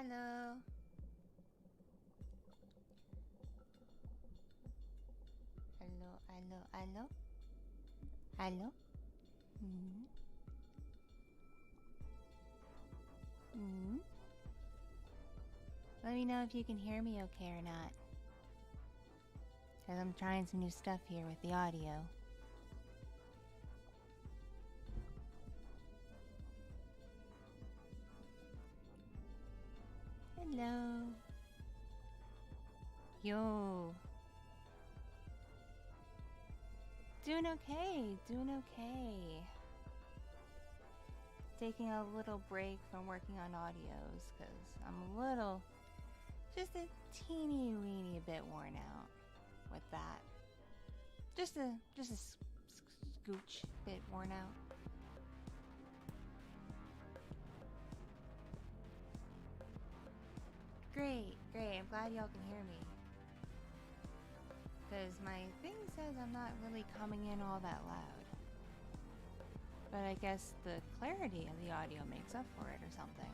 Hello. Hello, hello, hello. Hello. Hmm. Hmm. Let me know if you can hear me okay or not. Because I'm trying some new stuff here with the audio. Hello. Yo. Doing okay, doing okay. Taking a little break from working on audios because I'm a little, just a teeny weeny bit worn out with that. Just a scooch bit worn out. Great, great. I'm glad y'all can hear me. Because my thing says I'm not really coming in all that loud. But I guess the clarity of the audio makes up for it or something.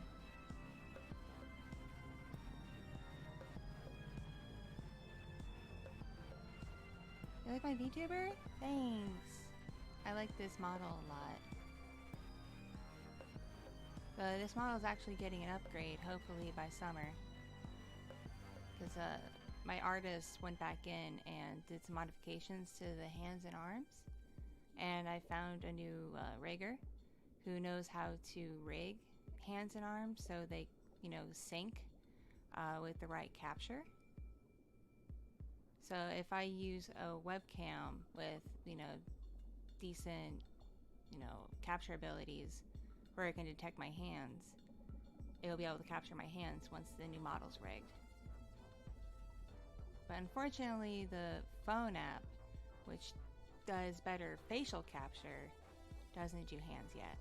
You like my VTuber? Thanks. I like this model a lot. This model is actually getting an upgrade, hopefully by summer. Because my artist went back in and did some modifications to the hands and arms. And I found a new rigger who knows how to rig hands and arms so they, sync with the right capture. So if I use a webcam with, decent, capture abilities where it can detect my hands, it'll be able to capture my hands once the new model's rigged. But unfortunately, the phone app, which does better facial capture, doesn't do hands yet.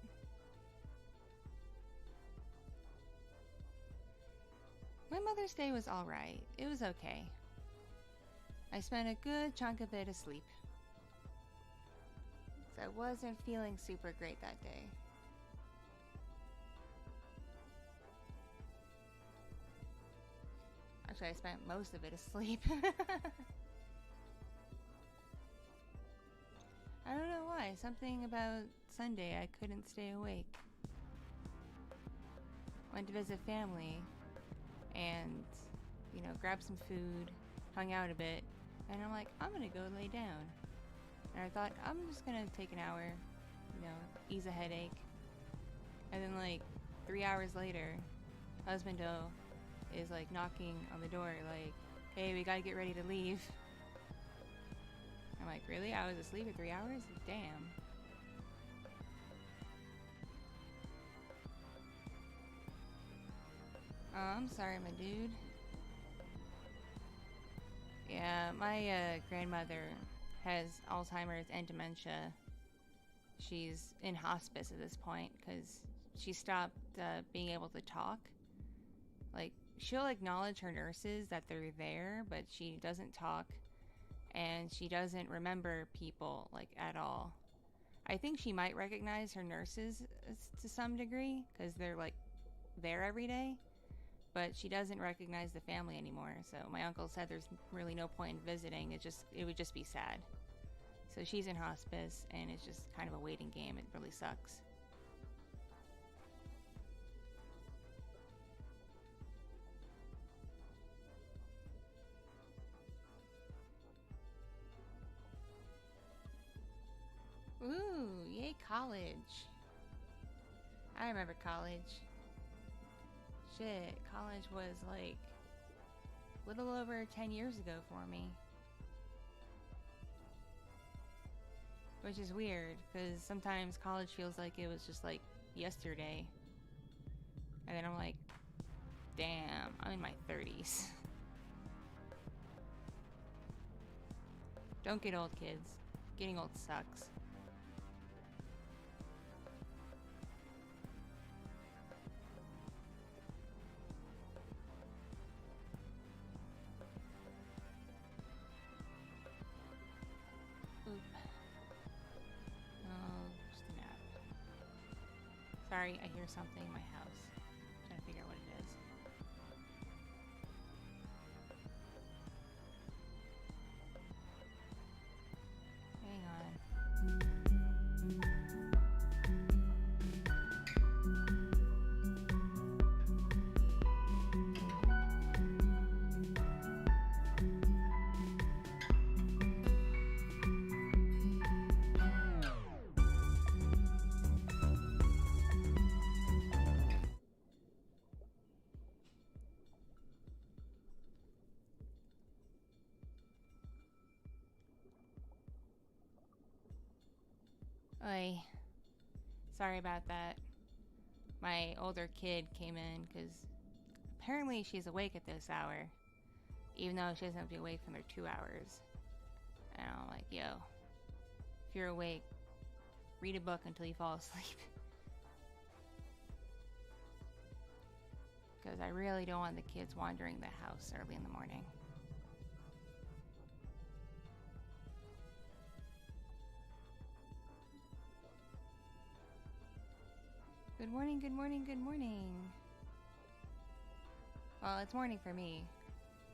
My Mother's Day was alright. It was okay. I spent a good chunk of it asleep. So I wasn't feeling super great that day. Actually, I spent most of it asleep. I don't know why. Something about Sunday I couldn't stay awake. Went to visit family and, grabbed some food, hung out a bit, and I'm like, I'm gonna go lay down. And I thought, I'm just gonna take an hour, ease a headache. And then 3 hours later, husband-o is knocking on the door like, hey, we gotta get ready to leave. I'm like, really? I was asleep for 3 hours? Damn. Oh, I'm sorry, my dude. Yeah, my grandmother has Alzheimer's and dementia. She's in hospice at this point because she stopped being able to talk. She'll acknowledge her nurses that they're there, but she doesn't talk. And she doesn't remember people, at all. I think she might recognize her nurses to some degree, because they're, there every day. But she doesn't recognize the family anymore, so my uncle said there's really no point in visiting, it would just be sad. So she's in hospice, and it's just kind of a waiting game. It really sucks. Ooh, yay college. I remember college. Shit, college was a little over 10 years ago for me. Which is weird, because sometimes college feels like it was just yesterday. And then I'm like, damn, I'm in my 30s. Don't get old, kids. Getting old sucks. Oop. Oh, snap. Sorry, I hear something in my house. I'm trying to figure out what it is. Oy. Sorry about that. My older kid came in because apparently she's awake at this hour, even though she doesn't have to be awake for another 2 hours. And I'm like, yo, if you're awake, read a book until you fall asleep. Because I really don't want the kids wandering the house early in the morning. Good morning, good morning, good morning. Well, it's morning for me.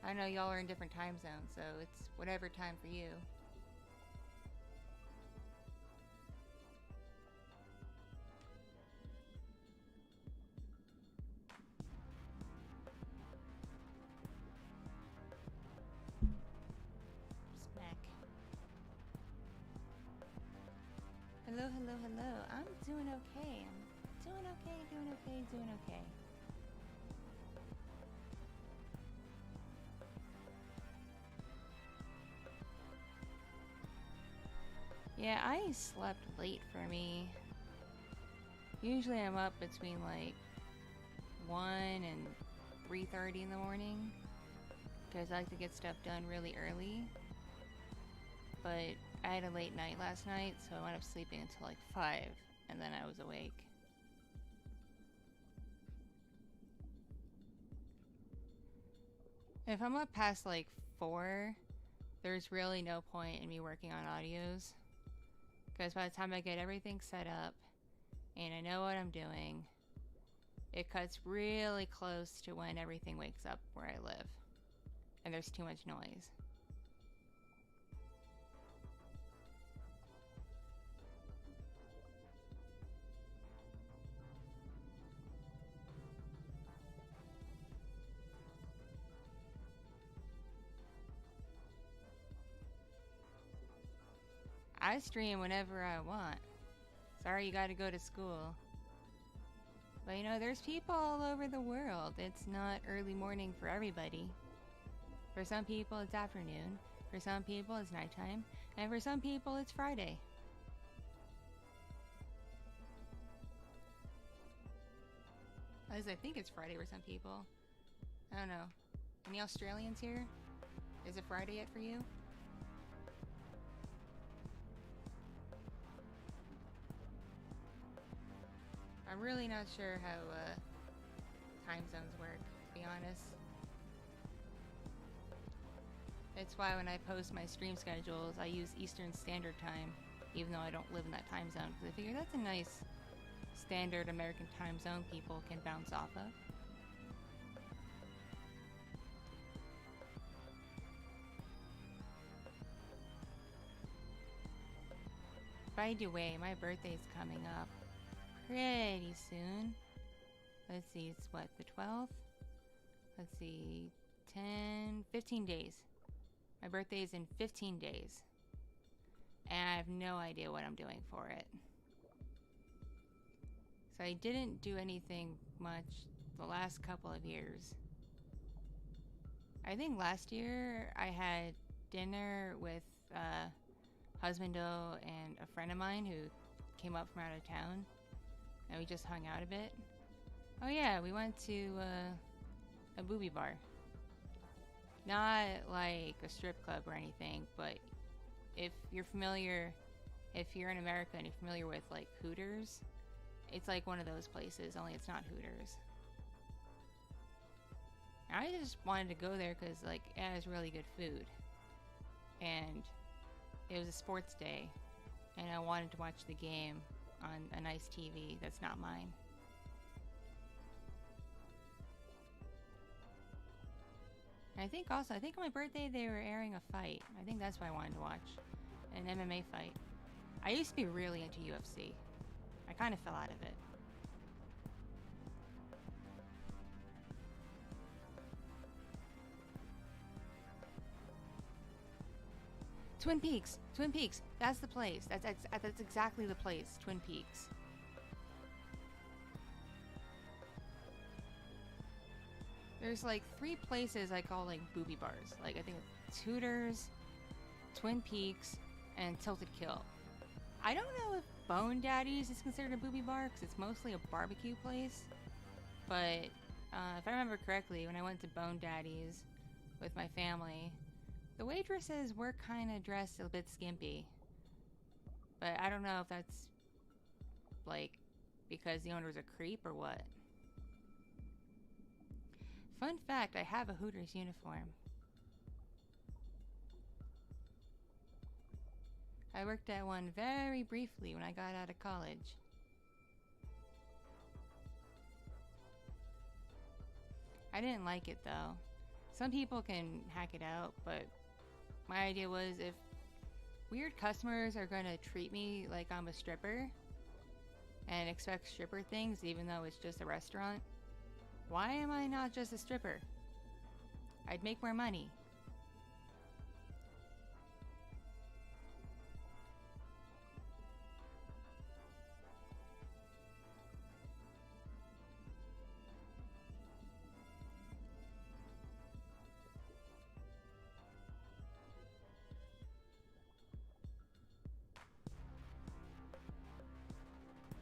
I know y'all are in different time zones, so it's whatever time for you. Smack. Hello, hello, hello. I'm doing okay. I'm doing okay, doing okay, doing okay. Yeah, I slept late for me. Usually I'm up between like 1 and 3:30 in the morning because I like to get stuff done really early. But I had a late night last night, so I wound up sleeping until like 5, and then I was awake. If I'm up past like 4, there's really no point in me working on audios. Because by the time I get everything set up and I know what I'm doing, it cuts really close to when everything wakes up where I live. And there's too much noise. I stream whenever I want. Sorry you gotta go to school. But you know, there's people all over the world. It's not early morning for everybody. For some people it's afternoon, for some people it's nighttime, and for some people it's Friday. At least I think it's Friday for some people. I don't know. Any Australians here? Is it Friday yet for you? I'm really not sure how time zones work, to be honest. It's why when I post my stream schedules, I use Eastern Standard Time, even though I don't live in that time zone, because I figure that's a nice standard American time zone people can bounce off of. By the way, my birthday's coming up pretty soon. Let's see, it's what, the 12th? Let's see, 15 days. My birthday is in 15 days. And I have no idea what I'm doing for it. So I didn't do anything much the last couple of years. I think last year I had dinner with Husbando and a friend of mine who came up from out of town. And we just hung out a bit. Oh yeah, we went to a booby bar. Not like a strip club or anything, but if you're in America and you're familiar with like Hooters, it's like one of those places, only it's not Hooters. I just wanted to go there because like it has really good food. And it was a sports day, and I wanted to watch the game on a nice TV that's not mine. And I think on my birthday they were airing a fight. I think that's what I wanted to watch. An MMA fight. I used to be really into UFC. I kind of fell out of it. Twin Peaks! Twin Peaks! That's the place. That's exactly the place. Twin Peaks. There's like 3 places I call like booby bars. Like I think it's Hooters, Twin Peaks, and Tilted Kill. I don't know if Bone Daddy's is considered a booby bar because it's mostly a barbecue place. But if I remember correctly, when I went to Bone Daddy's with my family, the waitresses were kind of dressed a bit skimpy. But I don't know if that's, like, because the owner's a creep or what. Fun fact, I have a Hooters uniform. I worked at one very briefly when I got out of college. I didn't like it though. Some people can hack it out, but my idea was if weird customers are going to treat me like I'm a stripper and expect stripper things even though it's just a restaurant, why am I not just a stripper? I'd make more money.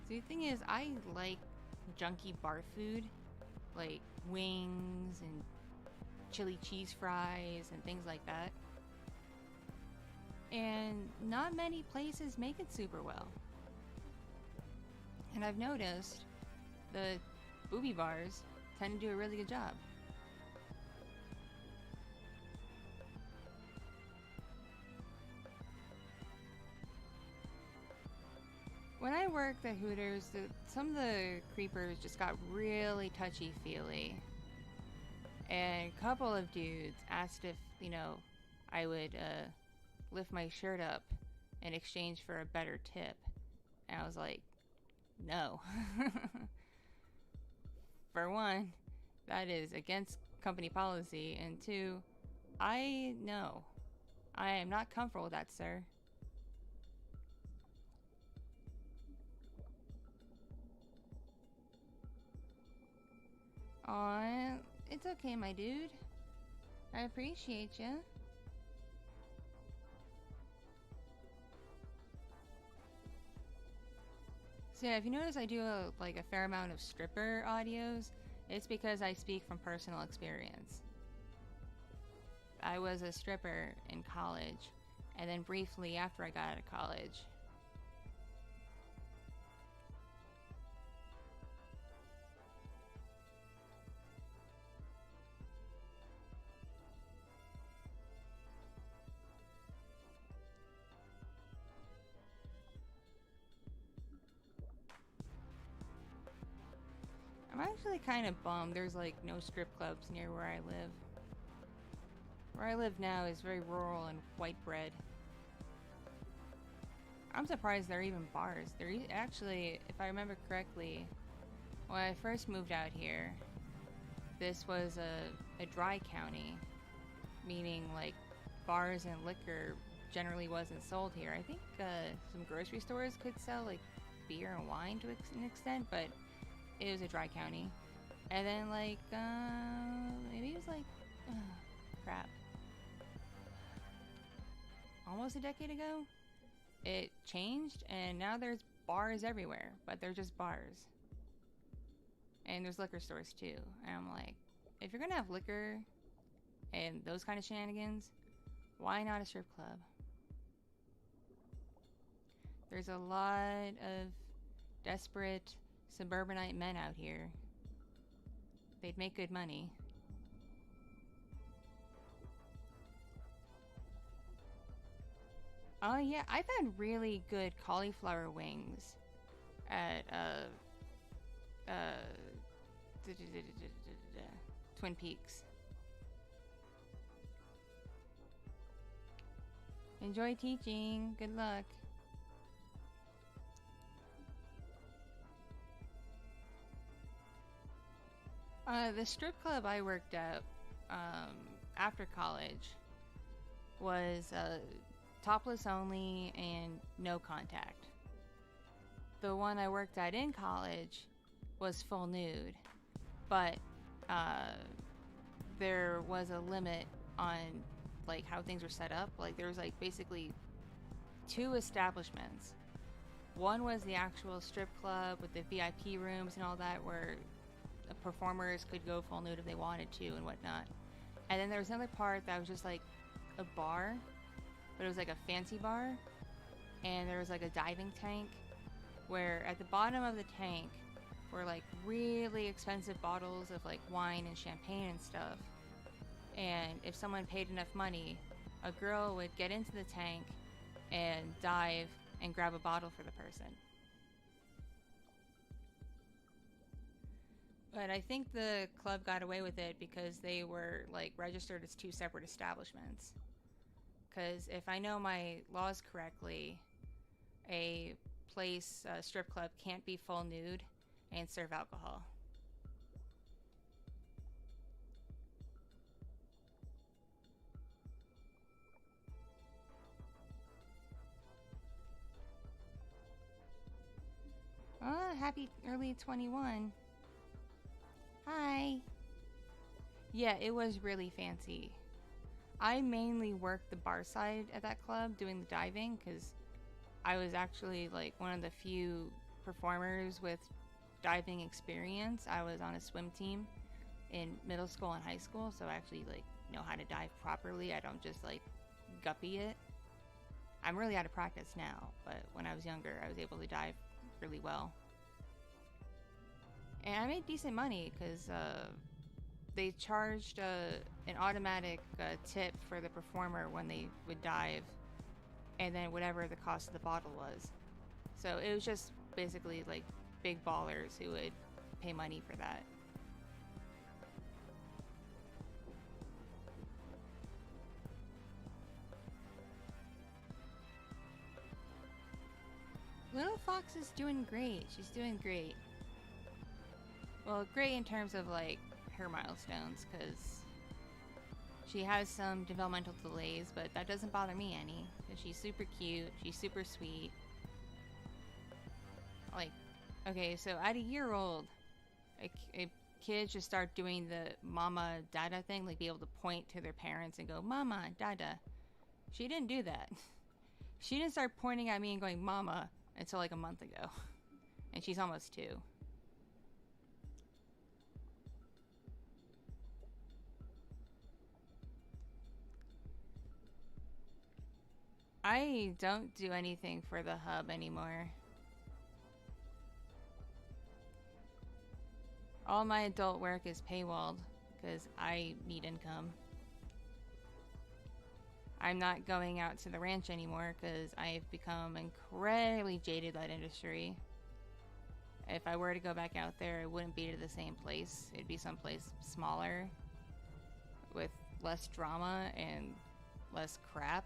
So the thing is, I like junky bar food, like wings and chili cheese fries and things like that. And not many places make it super well. And I've noticed the booby bars tend to do a really good job. When I worked at Hooters, some of the creepers just got really touchy-feely. And a couple of dudes asked if, I would lift my shirt up in exchange for a better tip. And I was like, no. For one, that is against company policy. And two, I am not comfortable with that, sir. Aw, it's okay, my dude. I appreciate you. So yeah, if you notice I do a fair amount of stripper audios, it's because I speak from personal experience. I was a stripper in college, and then briefly after I got out of college. I'm actually kind of bummed there's no strip clubs near where I live. Where I live now is very rural and white bread. I'm surprised there are even bars. Actually, if I remember correctly, when I first moved out here, this was a dry county, meaning bars and liquor generally wasn't sold here. I think some grocery stores could sell beer and wine to an extent, but it was a dry county. And then maybe it was crap. Almost a decade ago, it changed and now there's bars everywhere, but they're just bars. And there's liquor stores too. And I'm like, if you're gonna have liquor and those kind of shenanigans, why not a strip club? There's a lot of desperate suburbanite men out here. They'd make good money. Oh yeah, I've had really good cauliflower wings at Twin Peaks. Enjoy teaching. Good luck. The strip club I worked at after college was topless only and no contact. The one I worked at in college was full nude, but there was a limit on how things were set up. There was basically two establishments, One was the actual strip club with the VIP rooms and all that, where the performers could go full nude if they wanted to and whatnot. And then there was another part that was just like a bar, but it was like a fancy bar, and there was like a diving tank, where at the bottom of the tank were like really expensive bottles of like wine and champagne and stuff. And if someone paid enough money, a girl would get into the tank and dive and grab a bottle for the person. But I think the club got away with it because they were like registered as two separate establishments. Because if I know my laws correctly, a strip club can't be full nude and serve alcohol. Oh, happy early 21. Hi. Yeah, it was really fancy. I mainly worked the bar side at that club doing the diving because I was actually like one of the few performers with diving experience. I was on a swim team in middle school and high school, so I actually like know how to dive properly. I don't just like guppy it. I'm really out of practice now, but when I was younger, I was able to dive really well. And I made decent money because they charged an automatic tip for the performer when they would dive, and then whatever the cost of the bottle was. So it was just basically like big ballers who would pay money for that. Little Fox is doing great. She's doing great. Well, great in terms of like her milestones, because she has some developmental delays, but that doesn't bother me any, because she's super cute, she's super sweet. Like, okay, so at a year old, a kid should start doing the mama dada thing, like be able to point to their parents and go, mama dada. She didn't do that. She didn't start pointing at me and going mama until like a month ago, and she's almost 2. I don't do anything for the hub anymore. All my adult work is paywalled because I need income. I'm not going out to the ranch anymore because I've become incredibly jaded that industry. If I were to go back out there, it wouldn't be to the same place. It'd be someplace smaller with less drama and less crap.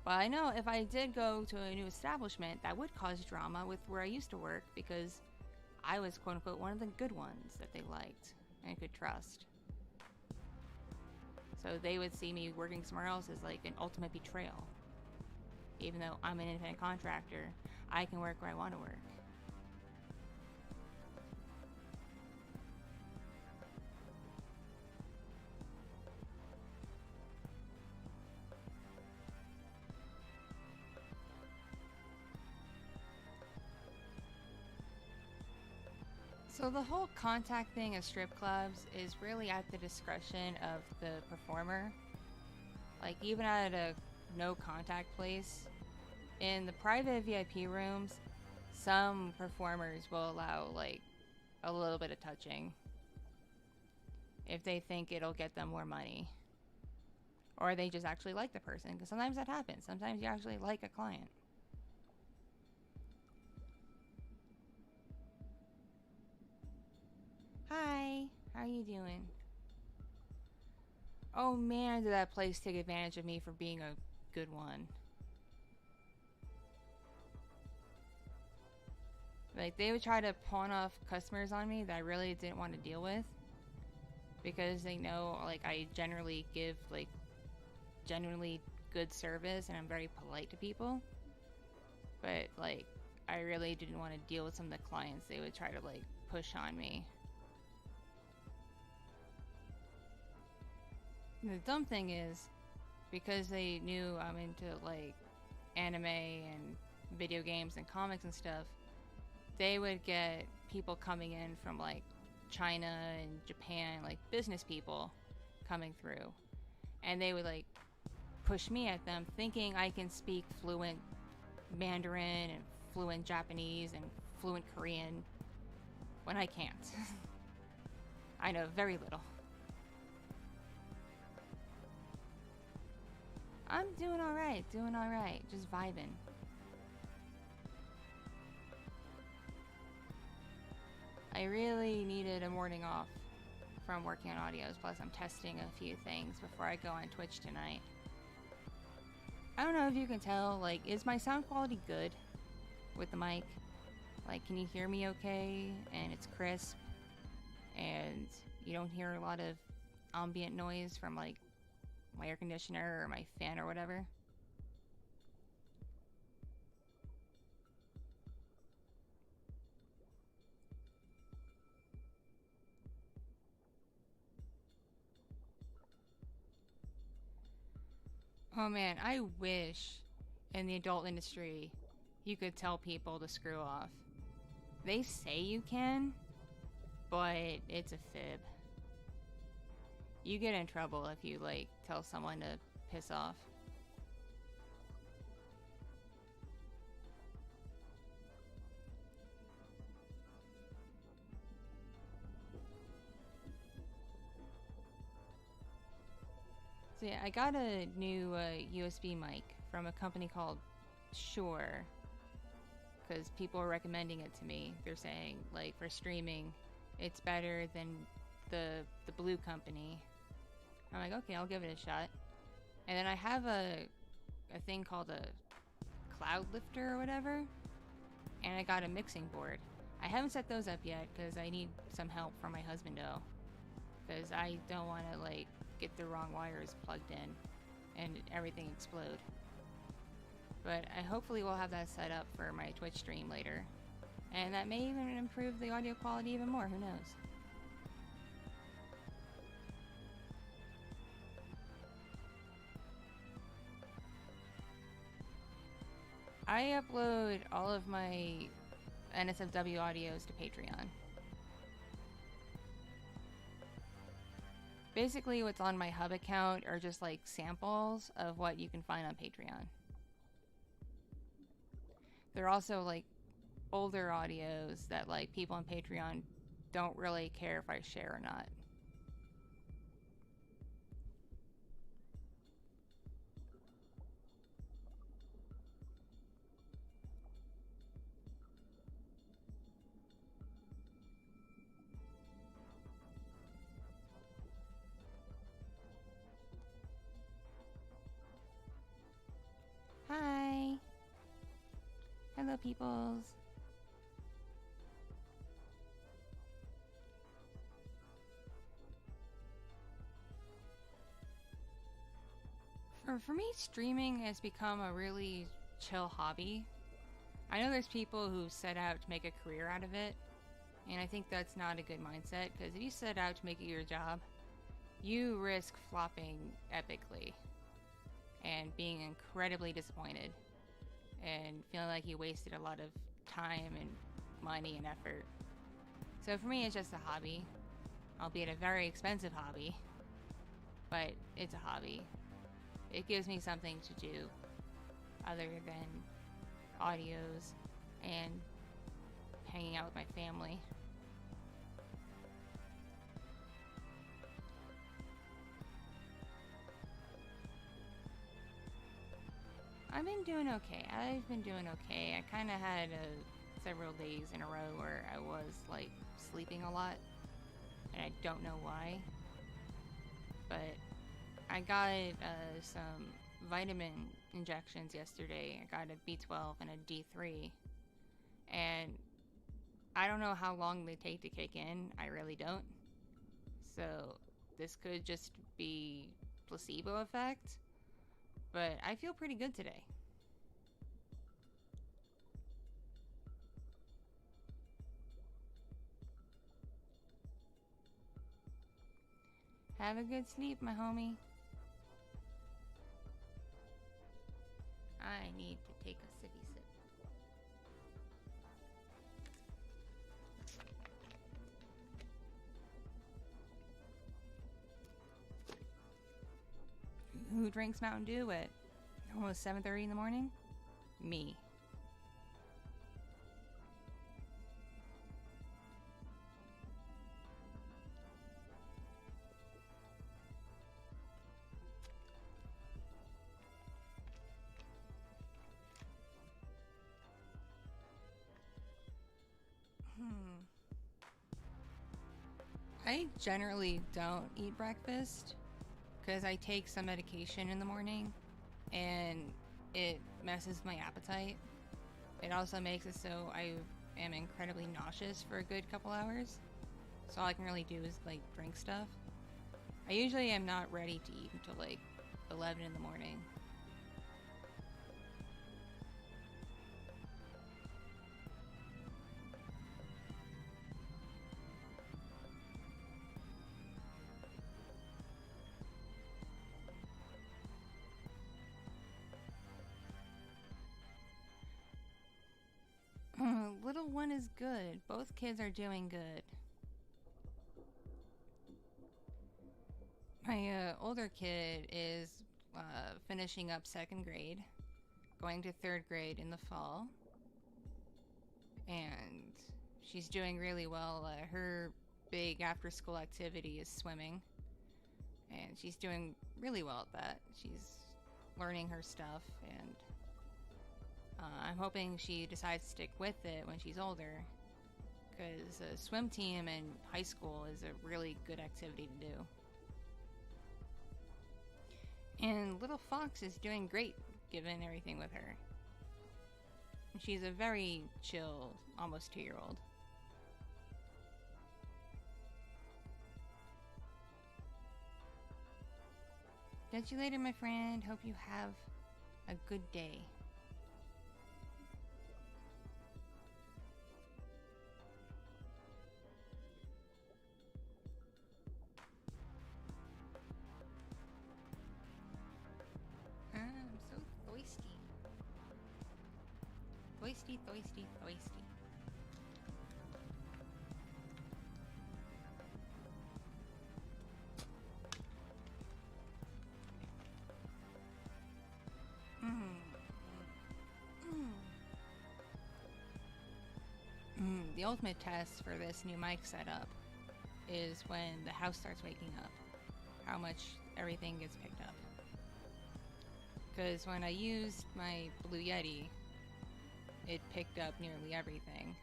Well, I know if I did go to a new establishment, that would cause drama with where I used to work because I was quote unquote one of the good ones that they liked and could trust. So they would see me working somewhere else as like an ultimate betrayal. Even though I'm an independent contractor, I can work where I want to work. So the whole contact thing at strip clubs is really at the discretion of the performer. Like even at a no contact place, in the private VIP rooms, some performers will allow like a little bit of touching if they think it'll get them more money. Or they just actually like the person, because sometimes that happens. Sometimes you actually like a client. Hi, how are you doing? Oh man, did that place take advantage of me for being a good one. Like, they would try to pawn off customers on me that I really didn't want to deal with. Because they know, like, I generally give, like, genuinely good service and I'm very polite to people. But, like, I really didn't want to deal with some of the clients they would try to, like, push on me. The dumb thing is, because they knew I'm into like anime and video games and comics and stuff, they would get people coming in from like China and Japan, like business people coming through. And they would like push me at them thinking I can speak fluent Mandarin and fluent Japanese and fluent Korean when I can't. I know very little. I'm doing alright, just vibing. I really needed a morning off from working on audios, plus I'm testing a few things before I go on Twitch tonight. I don't know if you can tell, like, is my sound quality good with the mic? Like, can you hear me okay? And it's crisp? And you don't hear a lot of ambient noise from, like, my air conditioner or my fan or whatever? Oh man, I wish in the adult industry you could tell people to screw off. They say you can, but it's a fib. You get in trouble if you, like, tell someone to piss off. So yeah, I got a new USB mic from a company called Shure, because people are recommending it to me. They're saying, like, for streaming, it's better than the blue company. I'm like, okay, I'll give it a shot. And then I have a thing called a cloud lifter or whatever, and I got a mixing board. I haven't set those up yet because I need some help from my husband though, because I don't want to like get the wrong wires plugged in and everything explode. But I hopefully will have that set up for my Twitch stream later, and that may even improve the audio quality even more, who knows. I upload all of my NSFW audios to Patreon. Basically, what's on my hub account are just like samples of what you can find on Patreon. They're also like older audios that like people on Patreon don't really care if I share or not. Hi. Hello, peoples. For me, streaming has become a really chill hobby. I know there's people who set out to make a career out of it, and I think that's not a good mindset, because if you set out to make it your job, you risk flopping epically and being incredibly disappointed and feeling like you wasted a lot of time and money and effort. So for me, it's just a hobby, albeit a very expensive hobby, but it's a hobby. It gives me something to do other than audios and hanging out with my family. I've been doing okay. I kind of had several days in a row where I was like sleeping a lot, and I don't know why. But I got some vitamin injections yesterday. I got a B12 and a D3, and I don't know how long they take to kick in. I really don't. So this could just be placebo effect, but I feel pretty good today. Have a good sleep, my homie. take a sippy sip. Who drinks Mountain Dew at almost 7:30 in the morning? Me. I generally don't eat breakfast because I take some medication in the morning and it messes my appetite. It also makes it so I am incredibly nauseous for a good couple hours. So all I can really do is like drink stuff. I usually am not ready to eat until like 11 in the morning. Little one is good. Both kids are doing good. My older kid is finishing up 2nd grade, going to 3rd grade in the fall, and she's doing really well. Her big after-school activity is swimming, and she's doing really well at that. She's learning her stuff, and I'm hoping she decides to stick with it when she's older, because a swim team in high school is a really good activity to do. And little Fox is doing great, given everything with her. She's a very chill, almost 2-year-old. Catch you later, my friend. Hope you have a good day. I'm so thirsty. Thirsty, thirsty, thirsty. The ultimate test for this new mic setup is when the house starts waking up, how much everything gets picked up. Because when I used my Blue Yeti, it picked up nearly everything.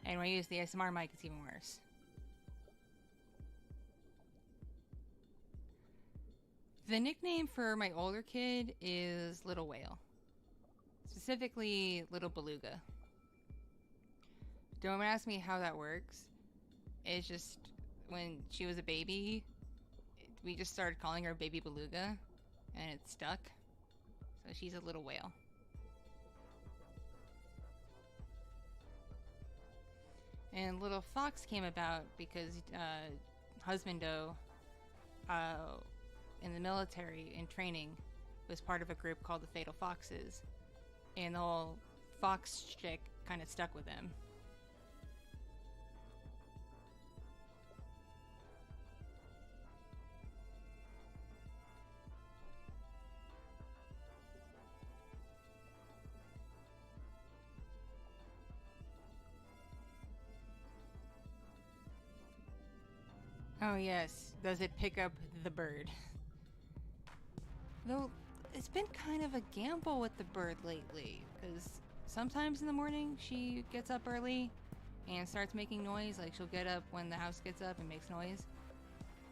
And when I used the ASMR mic, it's even worse. The nickname for my older kid is Little Whale. Specifically, Little Beluga. Don't ask me how that works. It's just, when she was a baby, we just started calling her Baby Beluga, and it stuck. So she's a little whale. And Little Fox came about because Husbando, in the military, in training, was part of a group called the Fatal Foxes. And the whole fox chick kind of stuck with him. Oh yes, does it pick up the bird? Though, it's been kind of a gamble with the bird lately, because sometimes in the morning she gets up early and starts making noise, like she'll get up when the house gets up and makes noise.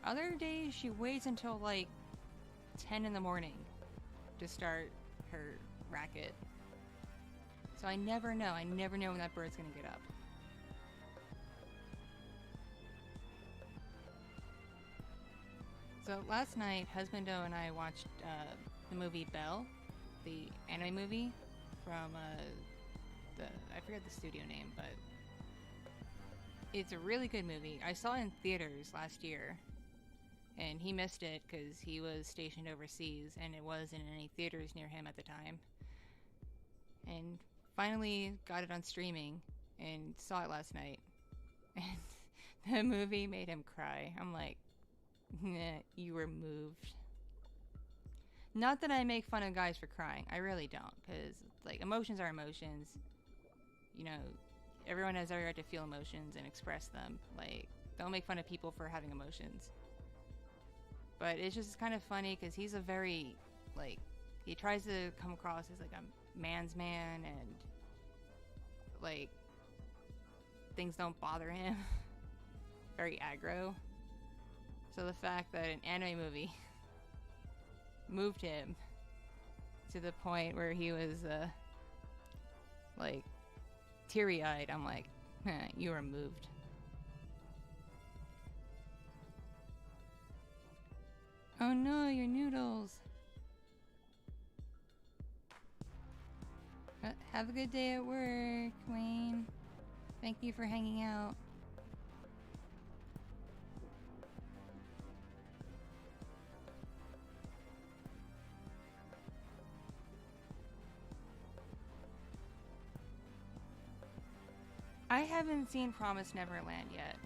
Other days she waits until like 10 in the morning to start her racket. So I never know when that bird's gonna get up. So last night, Husbando and I watched the movie Belle, the anime movie from I forget the studio name, but it's a really good movie. I saw it in theaters last year, and he missed it because he was stationed overseas, and it wasn't in any theaters near him at the time. and finally got it on streaming and saw it last night. And the movie made him cry. I'm like, nah, you were moved. Not that I make fun of guys for crying. I really don't, because like emotions are emotions. You know, everyone has every right to feel emotions and express them. Like, don't make fun of people for having emotions. But it's just kind of funny because he's a very, like, he tries to come across as like a man's man, and like things don't bother him. Very aggro. So the fact that an anime movie moved him to the point where he was like teary-eyed, I'm like, you were moved. Oh no, your noodles. Have a good day at work, Wayne. Thank you for hanging out. I haven't seen Promised Neverland yet.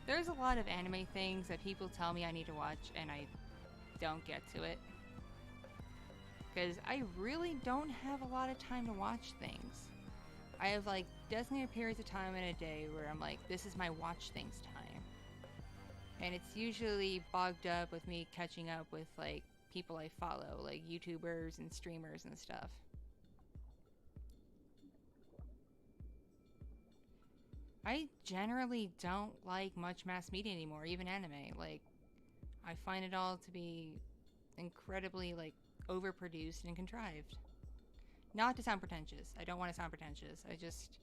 There's a lot of anime things that people tell me I need to watch, and I don't get to it. Because I really don't have a lot of time to watch things. I have like designated periods of time in a day where I'm like, this is my watch things time. And it's usually bogged up with me catching up with like people I follow, like YouTubers and streamers and stuff. I generally don't like much mass media anymore, even anime. Like, I find it all to be incredibly, like, overproduced and contrived. Not to sound pretentious. I don't want to sound pretentious. I just...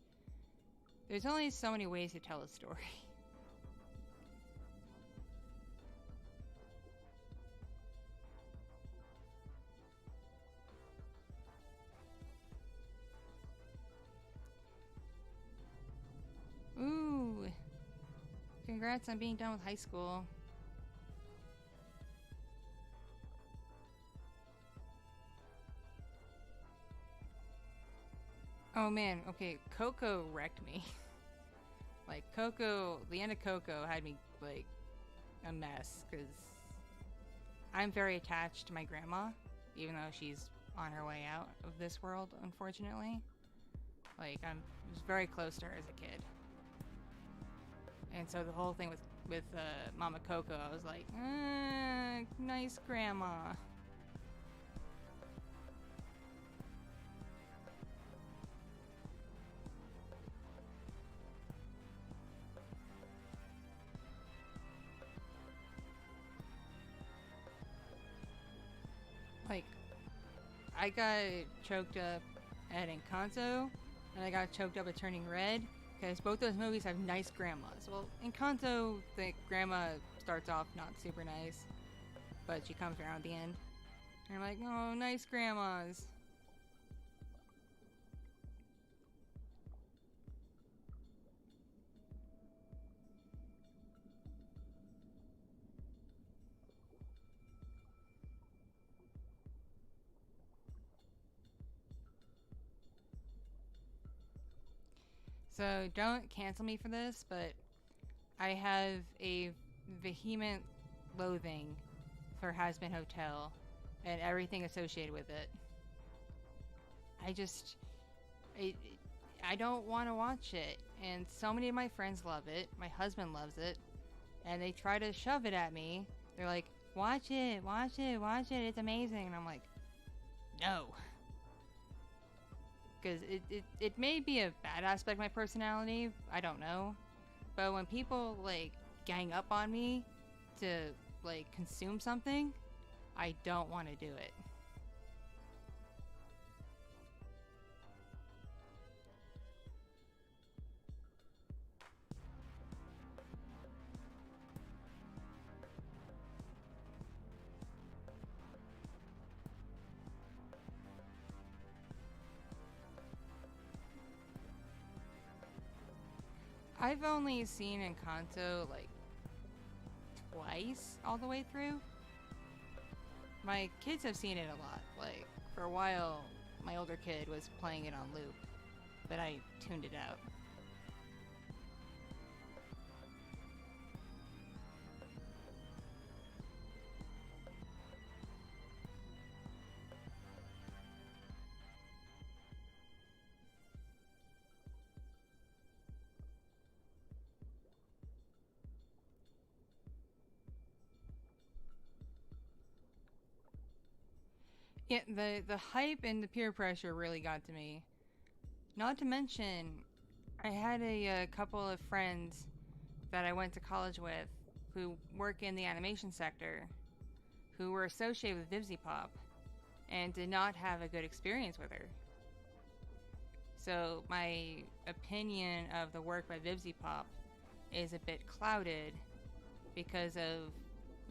There's only so many ways to tell a story. Ooh. Congrats on being done with high school. Oh man, okay, Coco wrecked me. Like, Coco, the end of Coco had me, like, a mess, because I'm very attached to my grandma, even though she's on her way out of this world, unfortunately. Like, I was very close to her as a kid. And so the whole thing with Mama Coco, I was like, nice grandma. Like, I got choked up at Encanto, and I got choked up at Turning Red, because both those movies have nice grandmas. Well, Encanto, the grandma starts off not super nice, but she comes around at the end. And I'm like, oh, nice grandmas. So don't cancel me for this, but I have a vehement loathing for Hazbin Hotel and everything associated with it. I just... I don't want to watch it. And so many of my friends love it. My husband loves it. And they try to shove it at me. They're like, watch it, watch it, watch it. It's amazing. And I'm like, no. Because it may be a bad aspect of my personality. I don't know. But when people, like, gang up on me to, like, consume something, I don't want to do it. I've only seen Encanto, like, twice all the way through. My kids have seen it a lot. Like, for a while, my older kid was playing it on loop, but I tuned it out. Yeah, the hype and the peer pressure really got to me. Not to mention, I had a couple of friends that I went to college with who work in the animation sector who were associated with VivziePop and did not have a good experience with her. So my opinion of the work by VivziePop is a bit clouded because of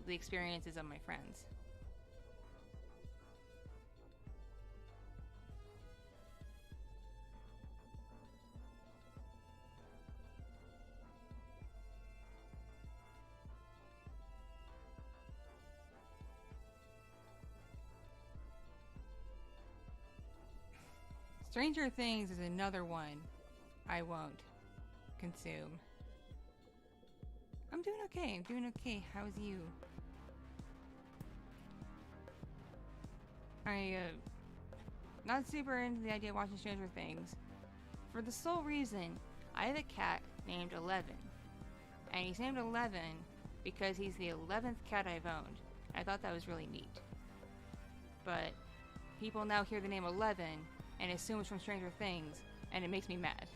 the experiences of my friends. Stranger Things is another one I won't consume. I'm doing okay. How's you? Not super into the idea of watching Stranger Things. For the sole reason, I have a cat named 11. And he's named 11 because he's the 11th cat I've owned. I thought that was really neat. But people now hear the name 11 and assume it's from Stranger Things, and it makes me mad.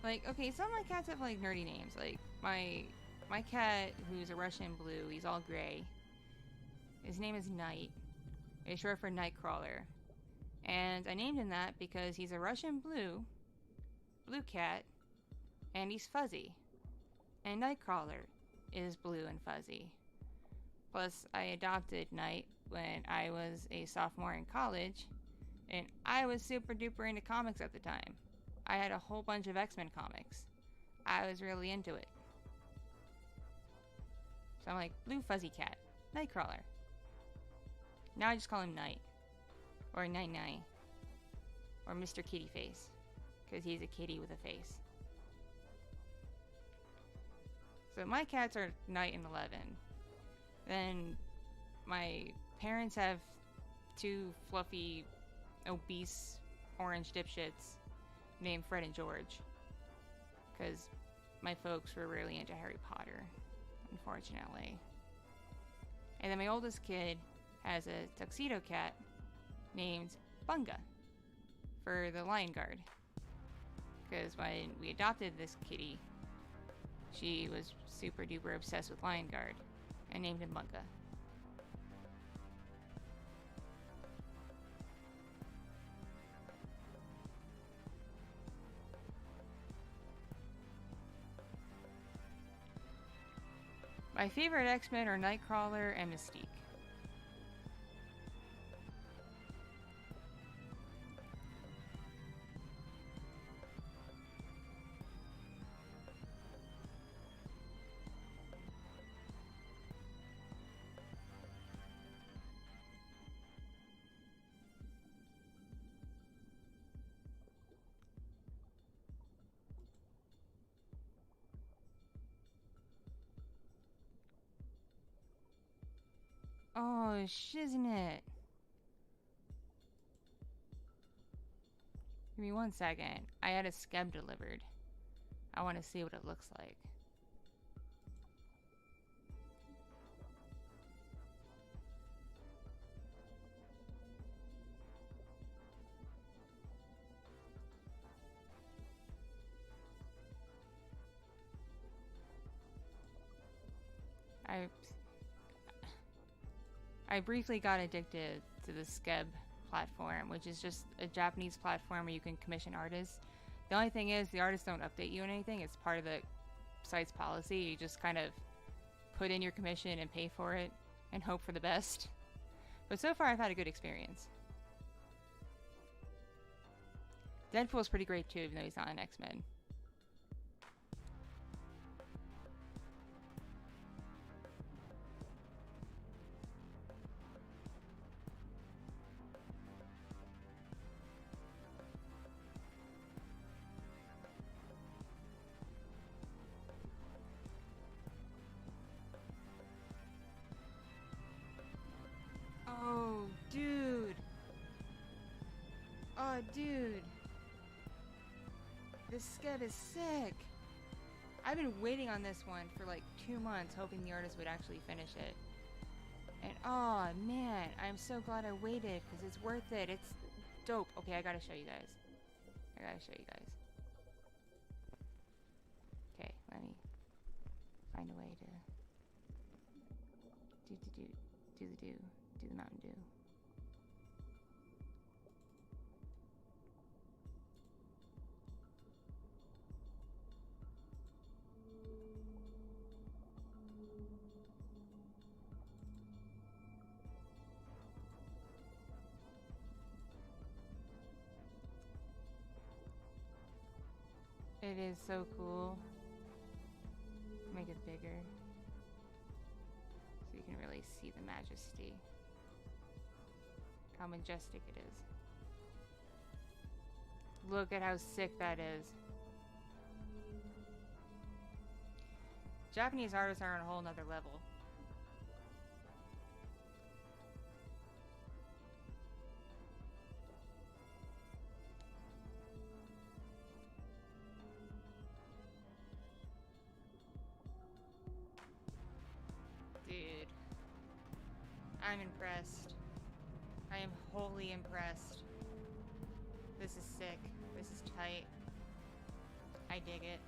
Like, okay, some of my cats have like nerdy names. Like my cat, who's a Russian blue, he's all gray. His name is Night. It's short for Nightcrawler. And I named him that because he's a Russian blue cat, and he's fuzzy. And Nightcrawler is blue and fuzzy. Plus, I adopted Night when I was a sophomore in college, and I was super duper into comics at the time. I had a whole bunch of X-Men comics. I was really into it. So I'm like, blue fuzzy cat, Nightcrawler. Now I just call him Night. Or Night Night. Or Mr. Kitty Face. Because he's a kitty with a face. So my cats are Night and 11. Then my parents have two fluffy, obese, orange dipshits named Fred and George. Because my folks were really into Harry Potter, unfortunately. And then my oldest kid has a tuxedo cat named Bunga for the Lion Guard. Because when we adopted this kitty, she was super duper obsessed with Lion Guard and named him Bunga. My favorite X-Men are Nightcrawler and Mystique. Oh, shiznit. Give me 1 second. I had a scab delivered. I want to see what it looks like. I briefly got addicted to the Skeb platform, which is just a Japanese platform where you can commission artists. The only thing is, the artists don't update you on anything. It's part of the site's policy. You just kind of put in your commission and pay for it and hope for the best. But so far, I've had a good experience. Deadpool's pretty great too, even though he's not an X-Men. dude. This sketch is sick. I've been waiting on this one for like 2 months, hoping the artist would actually finish it. And oh man, I'm so glad I waited because it's worth it. It's dope. Okay, I gotta show you guys. Okay, let me find a way to do the Mountain Dew. It is so cool. Make it bigger so you can really see the majesty. How majestic it is. Look at how sick that is. Japanese artists are on a whole nother level. Dude, I'm impressed. I am wholly impressed. This is sick. This is tight. I dig it.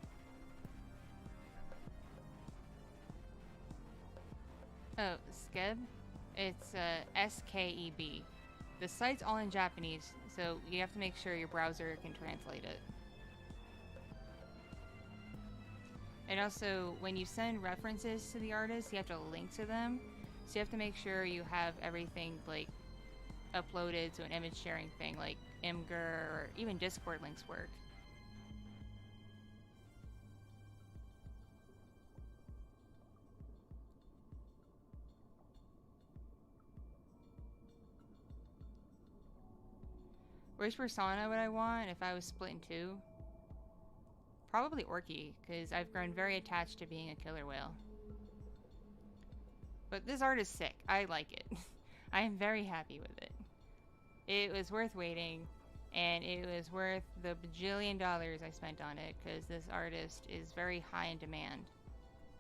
Oh, Skeb? It's S-K-E-B. The site's all in Japanese, so you have to make sure your browser can translate it. And also, when you send references to the artist, you have to link to them. So you have to make sure you have everything, like, uploaded to an image sharing thing, like Imgur or even Discord links work. Which persona would I want if I was split in two? Probably Orky, because I've grown very attached to being a killer whale. But this art is sick. I like it. I am very happy with it. It was worth waiting, and it was worth the bajillion dollars I spent on it, because this artist is very high in demand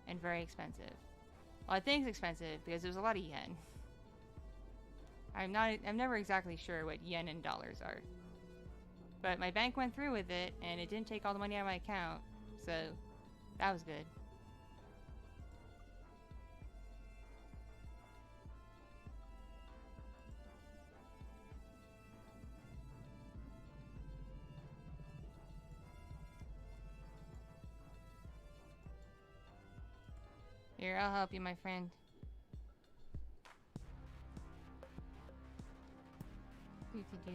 and very expensive. Well, I think it's expensive because there's a lot of yen. I'm never exactly sure what yen and dollars are. But my bank went through with it, and it didn't take all the money out of my account, so that was good. Here, I'll help you, my friend. Do.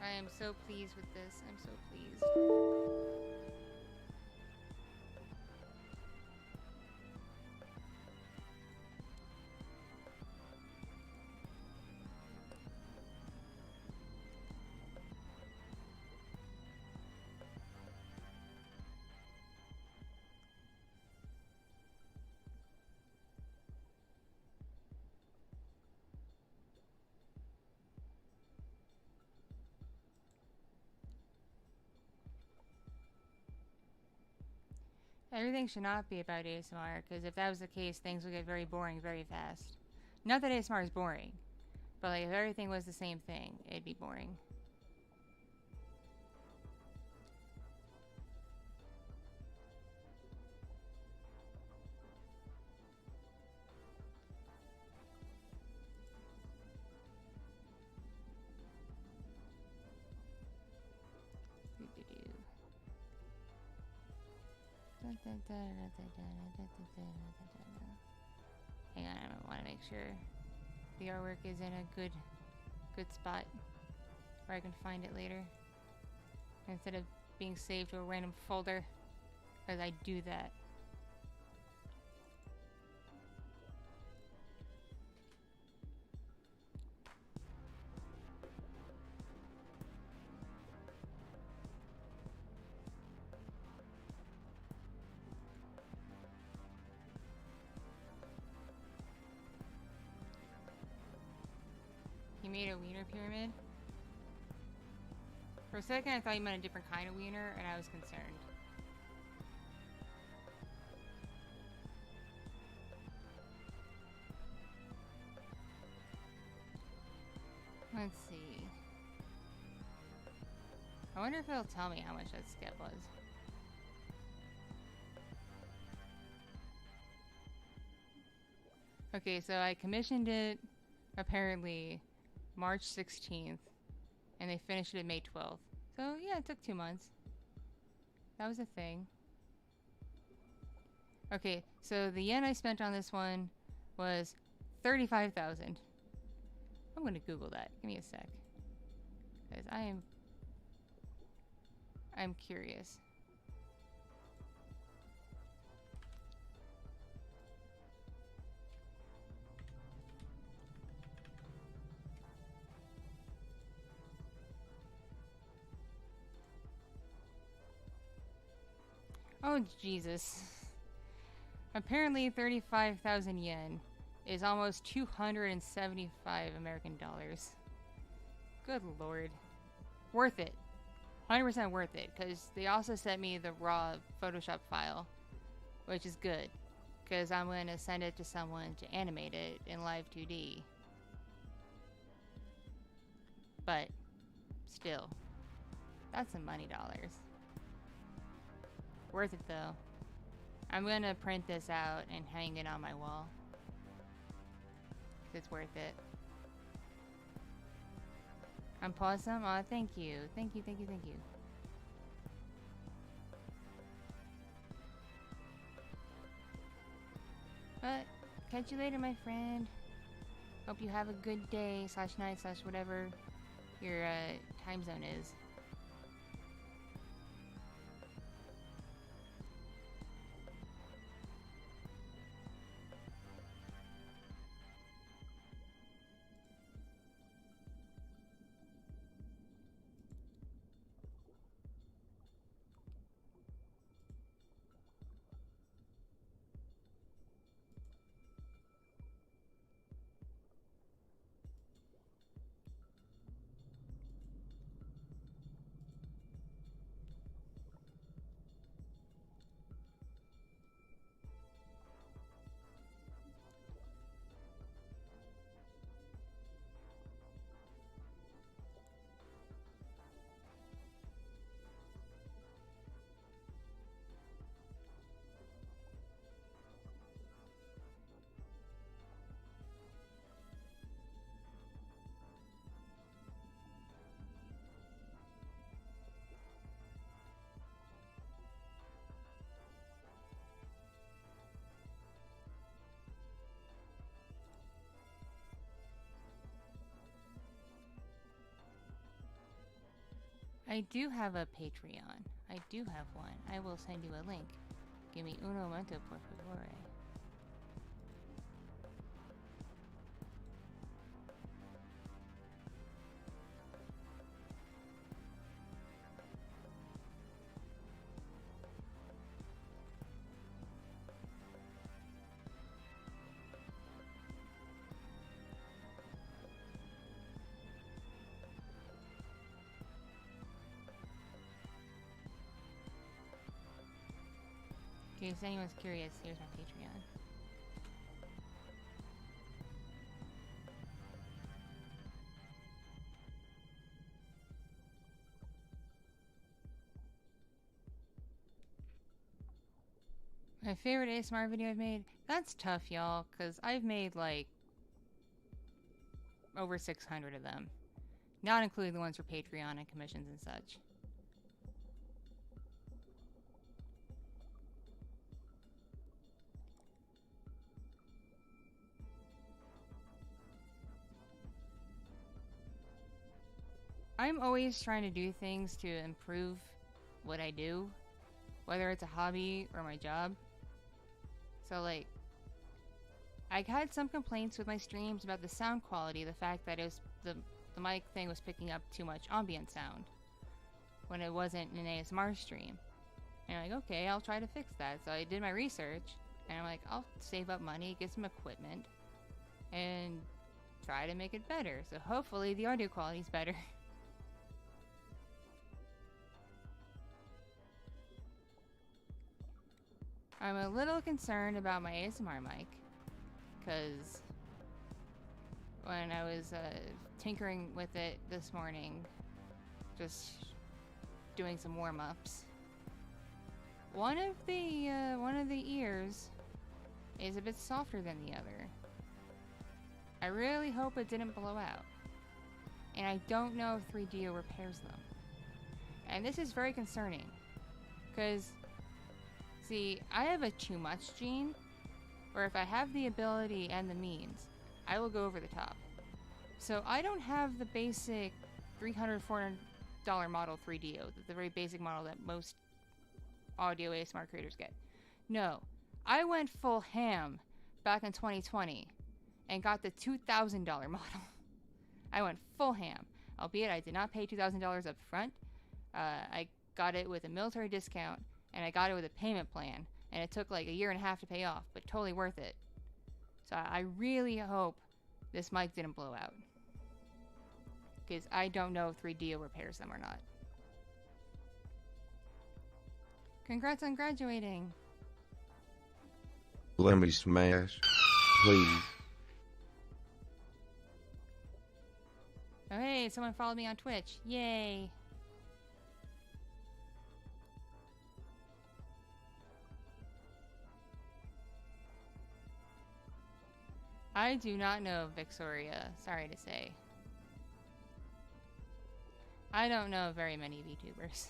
I am so pleased with this. I'm so pleased. Everything should not be about ASMR, because if that was the case, things would get very boring very fast. Not that ASMR is boring, but like if everything was the same thing, it'd be boring. Hang on, I want to make sure the artwork is in a good spot where I can find it later, instead of being saved to a random folder, because I do that. made a wiener pyramid. For a second, I thought you meant a different kind of wiener, and I was concerned. Let's see. I wonder if it'll tell me how much that skip was. Okay, so I commissioned it, apparently, March 16th, and they finished it May 12th. So, yeah, it took 2 months. That was a thing. Okay, so the yen I spent on this one was 35,000. I'm gonna Google that. Give me a sec. Because I'm curious. Oh, Jesus. Apparently 35,000 yen is almost 275 American dollars. Good lord. Worth it. 100% worth it, because they also sent me the raw Photoshop file, which is good, because I'm going to send it to someone to animate it in live 2D. But, still, that's some money dollars. Worth it though. I'm going to print this out and hang it on my wall. It's worth it. I'm Possum? Aw, thank you. Thank you, thank you, thank you. But, catch you later, my friend. Hope you have a good day, / night, / whatever your time zone is. I do have a Patreon. I do have one. I will send you a link. Give me un momento, por favor. Okay, if anyone's curious, here's my Patreon. My favorite ASMR video I've made? That's tough, y'all, because I've made, like, over 600 of them. Not including the ones for Patreon and commissions and such. I'm always trying to do things to improve what I do, whether it's a hobby or my job. So, like, I had some complaints with my streams about the sound quality, the fact that it was the mic thing was picking up too much ambient sound when it wasn't an ASMR stream. And I'm like, okay, I'll try to fix that. So I did my research, and I'm like, I'll save up money, get some equipment, and try to make it better. So hopefully the audio quality is better. I'm a little concerned about my ASMR mic, because when I was tinkering with it this morning, just doing some warm-ups, one of the ears is a bit softer than the other. I really hope it didn't blow out, and I don't know if 3DO repairs them. And this is very concerning, because see, I have a too much gene, where if I have the ability and the means, I will go over the top. So I don't have the basic $300, $400 model 3DO, the very basic model that most audio ASMR creators get. No, I went full ham back in 2020 and got the $2,000 model. I went full ham, albeit I did not pay $2,000 up front. I got it with a military discount, and I got it with a payment plan, and it took like a year and a half to pay off, but totally worth it. So I really hope this mic didn't blow out, because I don't know if 3DO repairs them or not. Congrats on graduating! Let me smash, please. Oh hey, someone followed me on Twitch. Yay! I do not know Victoria, sorry to say. I don't know very many VTubers.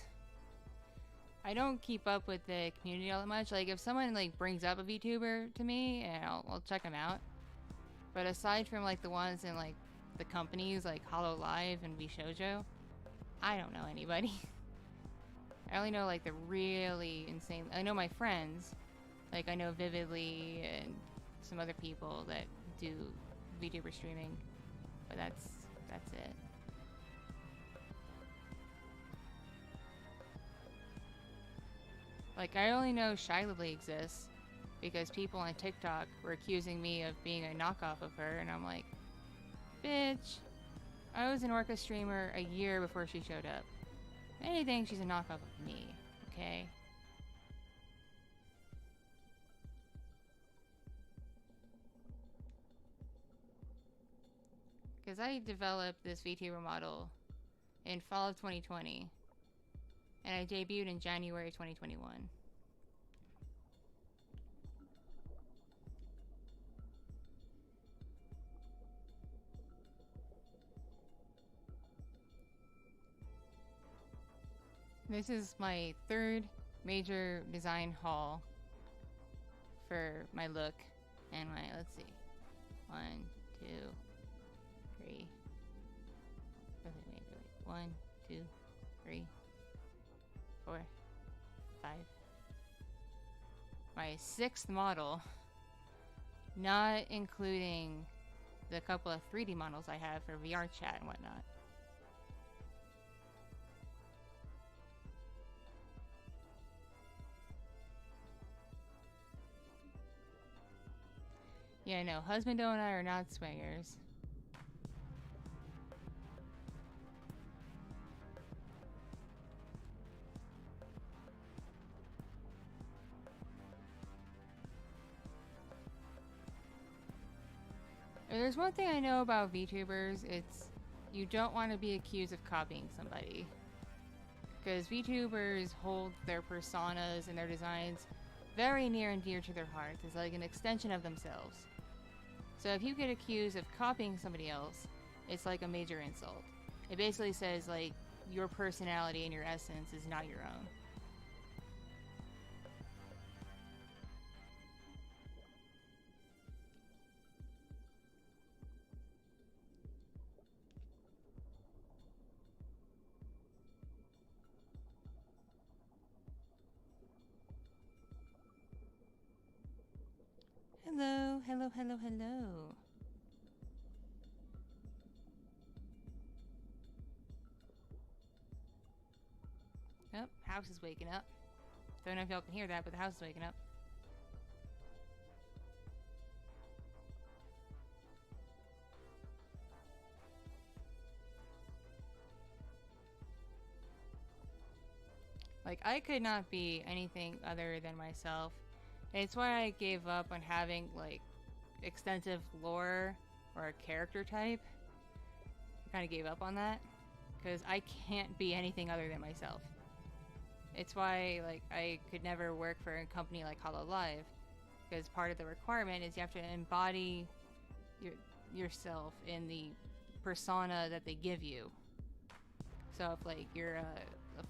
I don't keep up with the community all that much. Like, if someone like brings up a VTuber to me, and I'll check them out. But aside from like the ones in like the companies like Hollow Live and VShojo, I don't know anybody. I only know like the really insane. I know my friends, like I know Vividly and some other people that do VTuber streaming, but that's it. Like, I only know Shilely exists because people on TikTok were accusing me of being a knockoff of her, and I'm like, bitch, I was an Orca streamer a year before she showed up. If anything, she's a knockoff of me, okay? Because I developed this VTuber model in fall of 2020, and I debuted in January 2021. This is my third major design haul for my look and my, let's see, 1, 2, 3. Wait. 1, 2, 3, 4, 5. My 6th model, not including the couple of 3D models I have for VR chat and whatnot. Yeah, no, Husbando and I are not swingers. If there's one thing I know about VTubers, it's you don't want to be accused of copying somebody. Because VTubers hold their personas and their designs very near and dear to their hearts. It's like an extension of themselves. So if you get accused of copying somebody else, it's like a major insult. It basically says, like, your personality and your essence is not your own. Hello, hello, hello, hello. Oh, house is waking up. Don't know if y'all can hear that, but the house is waking up. Like, I could not be anything other than myself. And it's why I gave up on having, like, extensive lore or a character type. I kind of gave up on that. Because I can't be anything other than myself. It's why, like, I could never work for a company like HoloLive. Because part of the requirement is you have to embody yourself in the persona that they give you. So if, like, you're a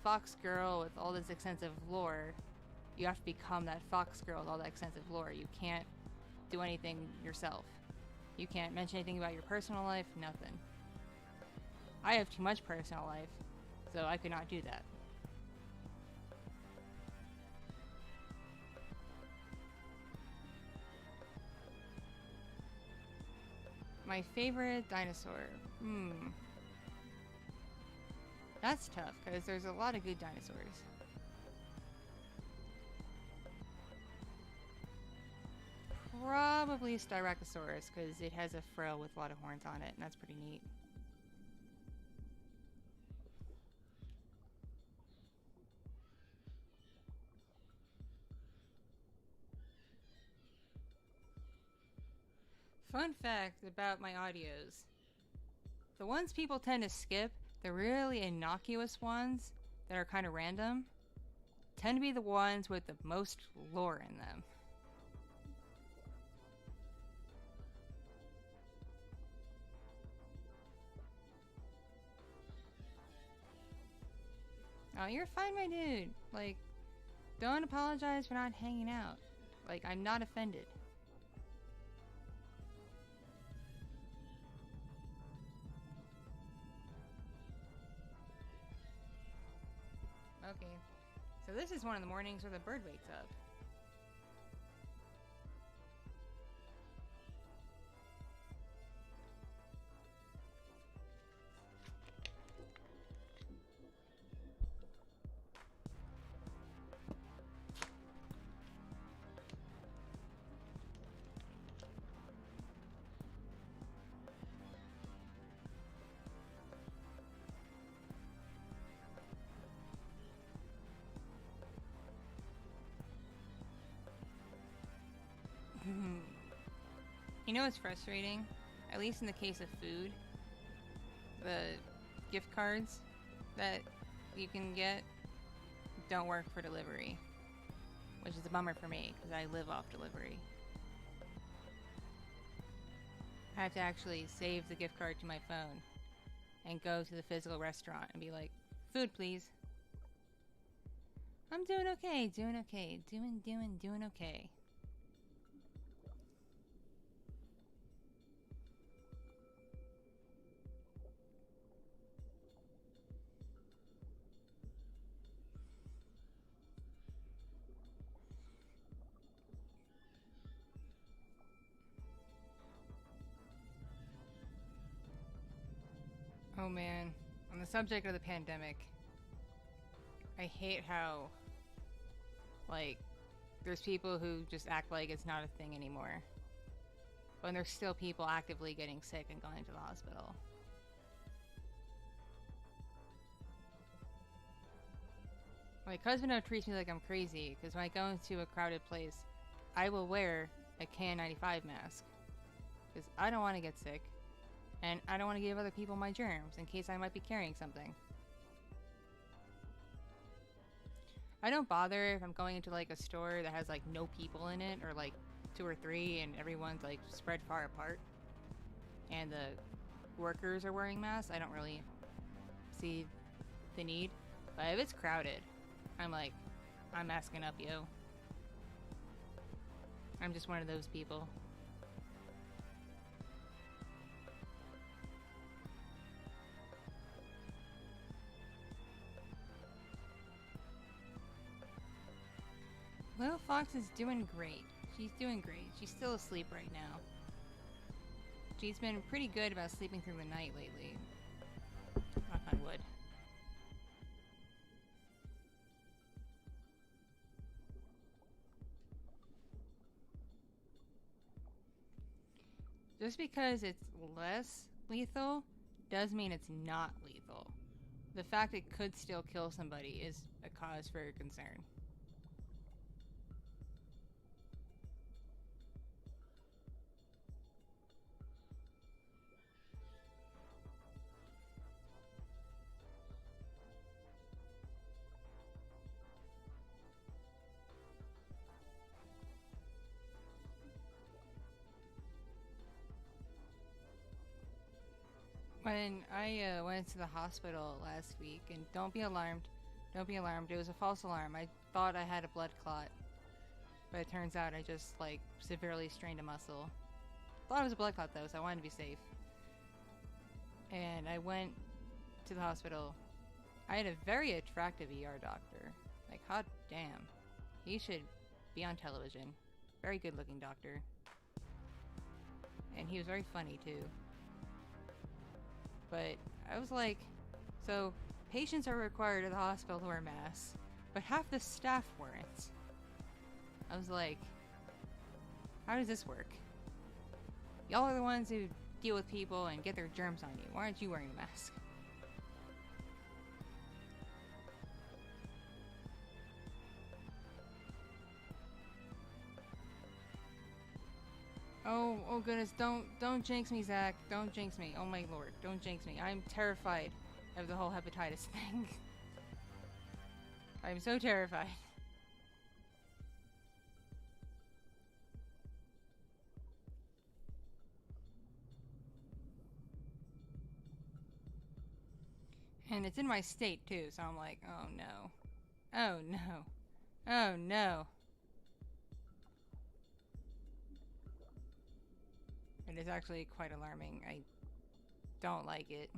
fox girl with all this extensive lore, you have to become that fox girl with all that extensive lore. You can't do anything yourself. You can't mention anything about your personal life, nothing. I have too much personal life, so I could not do that. My favorite dinosaur. That's tough, because there's a lot of good dinosaurs. Probably Styracosaurus, because it has a frill with a lot of horns on it, and that's pretty neat. Fun fact about my audios. The ones people tend to skip, the really innocuous ones that are kind of random, tend to be the ones with the most lore in them. Oh, you're fine, my dude. Like, don't apologize for not hanging out. Like, I'm not offended. Okay, so this is one of the mornings where the bird wakes up. You know what's frustrating? At least in the case of food, the gift cards that you can get don't work for delivery, which is a bummer for me because I live off delivery. I have to actually save the gift card to my phone and go to the physical restaurant and be like, food please. I'm doing okay, doing okay, doing okay. Oh man, on the subject of the pandemic, I hate how, like, there's people who just act like it's not a thing anymore. When there's still people actively getting sick and going to the hospital. My cousin treats me like I'm crazy, because when I go into a crowded place, I will wear a KN95 mask. Because I don't want to get sick. And I don't want to give other people my germs in case I might be carrying something. I don't bother if I'm going into like a store that has like no people in it, or like 2 or 3 and everyone's like spread far apart and the workers are wearing masks. I don't really see the need. But if it's crowded, I'm like, I'm masking up, yo. I'm just one of those people. Little Fox is doing great. She's doing great. She's still asleep right now. She's been pretty good about sleeping through the night lately. Knock on wood. Just because it's less lethal does mean it's not lethal. the fact it could still kill somebody is a cause for concern. When I went to the hospital last week, and don't be alarmed, it was a false alarm. I thought I had a blood clot, but it turns out I just, like, severely strained a muscle. Thought it was a blood clot though, so I wanted to be safe. And I went to the hospital. I had a very attractive ER doctor. Like, hot damn. He should be on television. Very good looking doctor. And he was very funny too. But I was like, so patients are required at the hospital to wear masks, but half the staff weren't. I was like, how does this work? Y'all are the ones who deal with people and get their germs on you. Why aren't you wearing a mask? Oh goodness, don't jinx me, Zach. Don't jinx me. Oh my lord, don't jinx me. I'm terrified of the whole hepatitis thing. I'm so terrified. And it's in my state too, so I'm like, oh no. Oh no. Oh no. It is actually quite alarming. I don't like it.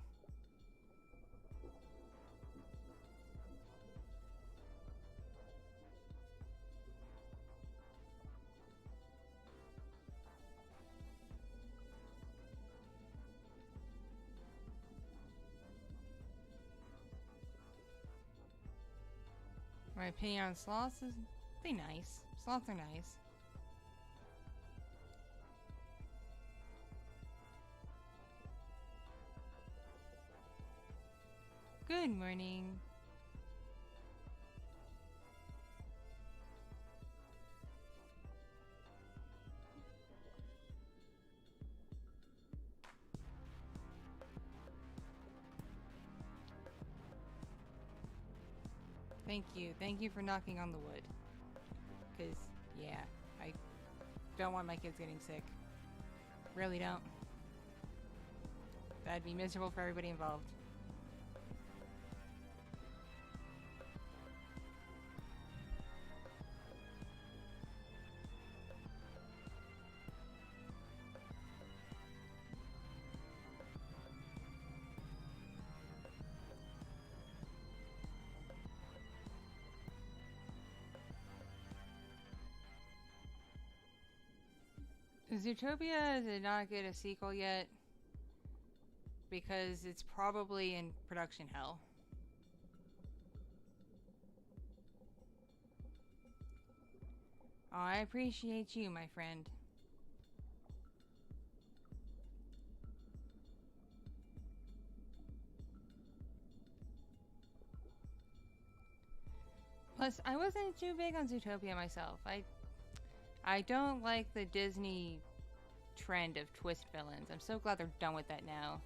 My opinion on sloths is they nice. Sloths are nice. Good morning. Thank you. Thank you for knocking on the wood. Because, yeah, I don't want my kids getting sick. Really don't. That'd be miserable for everybody involved. Zootopia did not get a sequel yet because it's probably in production hell. Oh, I appreciate you, my friend. Plus, I wasn't too big on Zootopia myself. I don't like the Disney trend of twist villains. I'm so glad they're done with that now.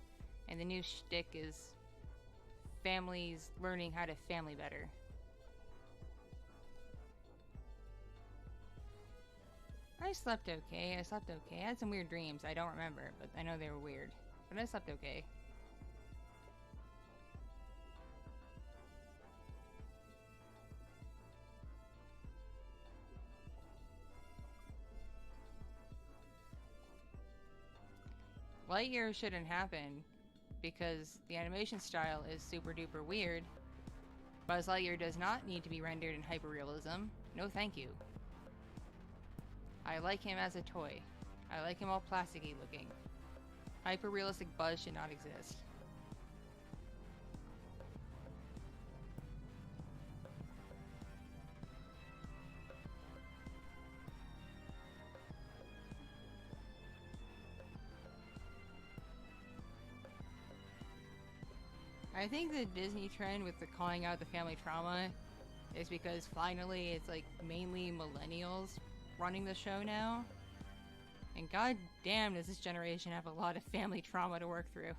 And the new shtick is families learning how to family better. I slept okay. I had some weird dreams. I don't remember, but I know they were weird. But I slept okay. Lightyear shouldn't happen because the animation style is super duper weird. Buzz Lightyear does not need to be rendered in hyperrealism. No thank you. I like him as a toy. I like him all plasticky looking. Hyperrealistic Buzz should not exist. I think the Disney trend with the calling out the family trauma is because finally it's like mainly millennials running the show now. And god damn does this generation have a lot of family trauma to work through.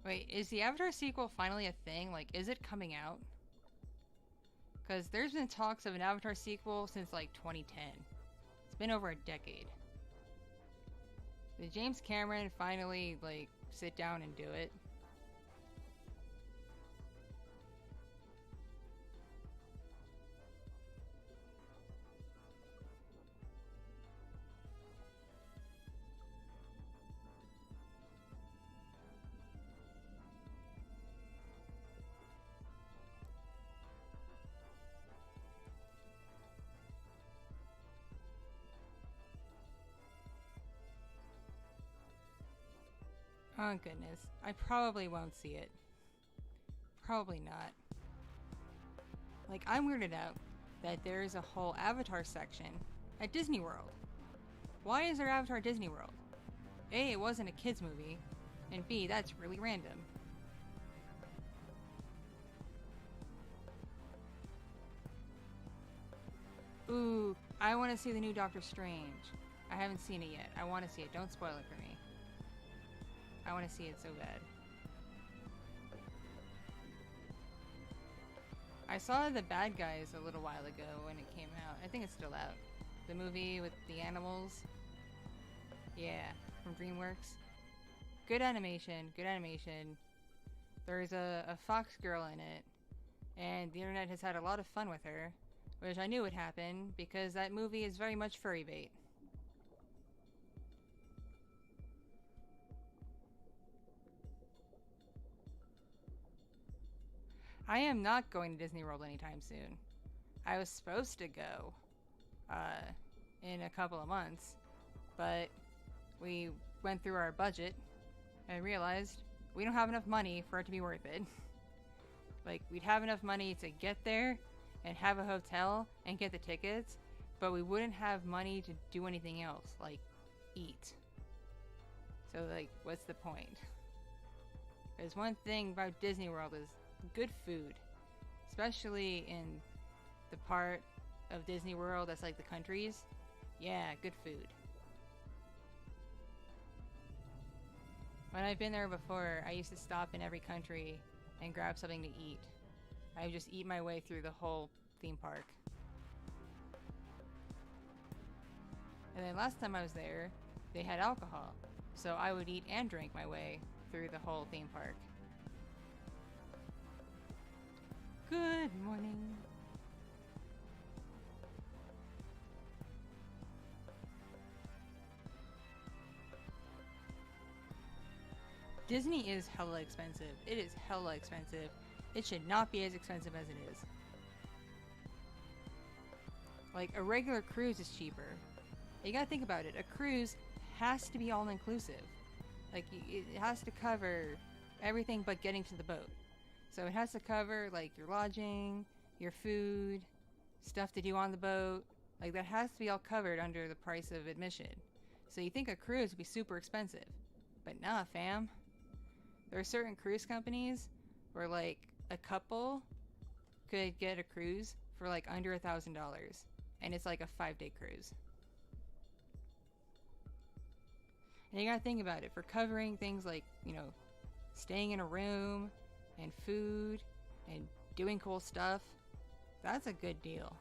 Wait, is the Avatar sequel finally a thing? Like, is it coming out? Because there's been talks of an Avatar sequel since like 2010. It's been over a decade. Did James Cameron finally, like, sit down and do it? Oh goodness, I probably won't see it. Probably not. Like, I'm weirded out that there's a whole Avatar section at Disney World. Why is there Avatar Disney World? A, it wasn't a kids movie, and B, that's really random. Ooh, I want to see the new Doctor Strange. I haven't seen it yet. I want to see it. Don't spoil it for me. I want to see it so bad. I saw The Bad Guys a little while ago when it came out. I think it's still out. The movie with the animals. Yeah, from DreamWorks. Good animation, good animation. There's a fox girl in it, and the internet has had a lot of fun with her, which I knew would happen because that movie is very much furry bait. I am not going to Disney World anytime soon. I was supposed to go in a couple of months, but we went through our budget and realized we don't have enough money for it to be worth it. Like, we'd have enough money to get there and have a hotel and get the tickets, but we wouldn't have money to do anything else, like eat. So, like, what's the point? There's one thing about Disney World is good food, especially in the part of Disney World that's like the countries. Yeah, good food. When I've been there before, I used to stop in every country and grab something to eat. I would just eat my way through the whole theme park. And then last time I was there, they had alcohol, so I would eat and drink my way through the whole theme park. Good morning. Disney is hella expensive. It is hella expensive. It should not be as expensive as it is. Like, a regular cruise is cheaper. You gotta think about it. A cruise has to be all-inclusive. Like, it has to cover everything but getting to the boat. So it has to cover, like, your lodging, your food, stuff to do on the boat. Like, that has to be all covered under the price of admission. So you think a cruise would be super expensive. But nah, fam. There are certain cruise companies where, like, a couple could get a cruise for, like, under $1,000. And it's, like, a 5-day cruise. And you gotta think about it. For covering things like, you know, staying in a room and food and doing cool stuff, that's a good deal.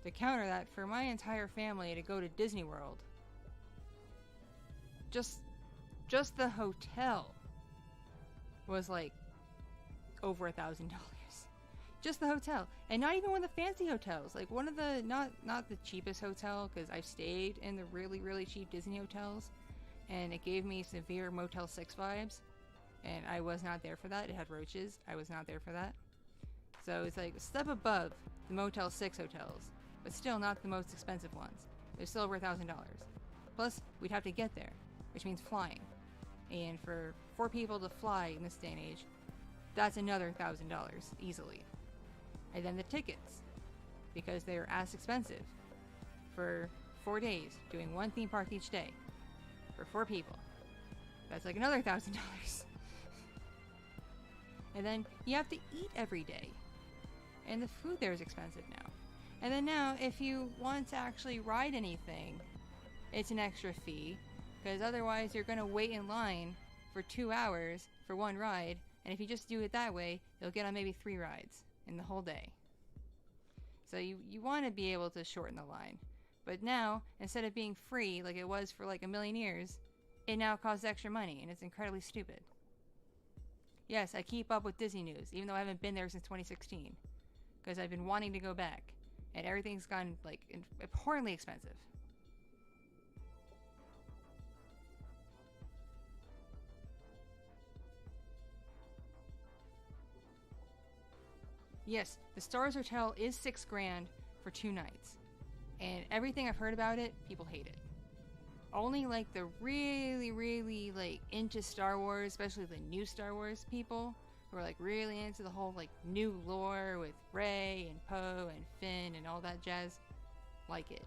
To counter that, for my entire family to go to Disney World, just the hotel was like over $1,000. Just the hotel, and not even one of the fancy hotels. Like one of the not the cheapest hotel, because I've stayed in the really cheap Disney hotels, and it gave me severe Motel 6 vibes, and I was not there for that. It had roaches. I was not there for that. So it's like a step above the Motel 6 hotels, but still not the most expensive ones. They're still over $1,000. Plus, we'd have to get there, which means flying. And for 4 people to fly in this day and age, that's another $1,000 easily. And then the tickets, because they're as expensive. For 4 days, doing one theme park each day, for 4 people, that's like another $1,000. And then you have to eat every day. And the food there is expensive now. And then now, if you want to actually ride anything, it's an extra fee. Because otherwise you're going to wait in line for 2 hours for one ride. And if you just do it that way, you'll get on maybe 3 rides in the whole day. So you want to be able to shorten the line. But now, instead of being free like it was for like a million years, it now costs extra money. And it's incredibly stupid. Yes, I keep up with Disney news, even though I haven't been there since 2016. Because I've been wanting to go back. And everything's gone, like, abhorrently expensive. Yes, the Stars Hotel is $6,000 for 2 nights. And everything I've heard about it, people hate it. Only, like, the really, really, like, into Star Wars, especially the new Star Wars people, who are, like, really into the whole, like, new lore with Rey and Poe and Finn and all that jazz, like it.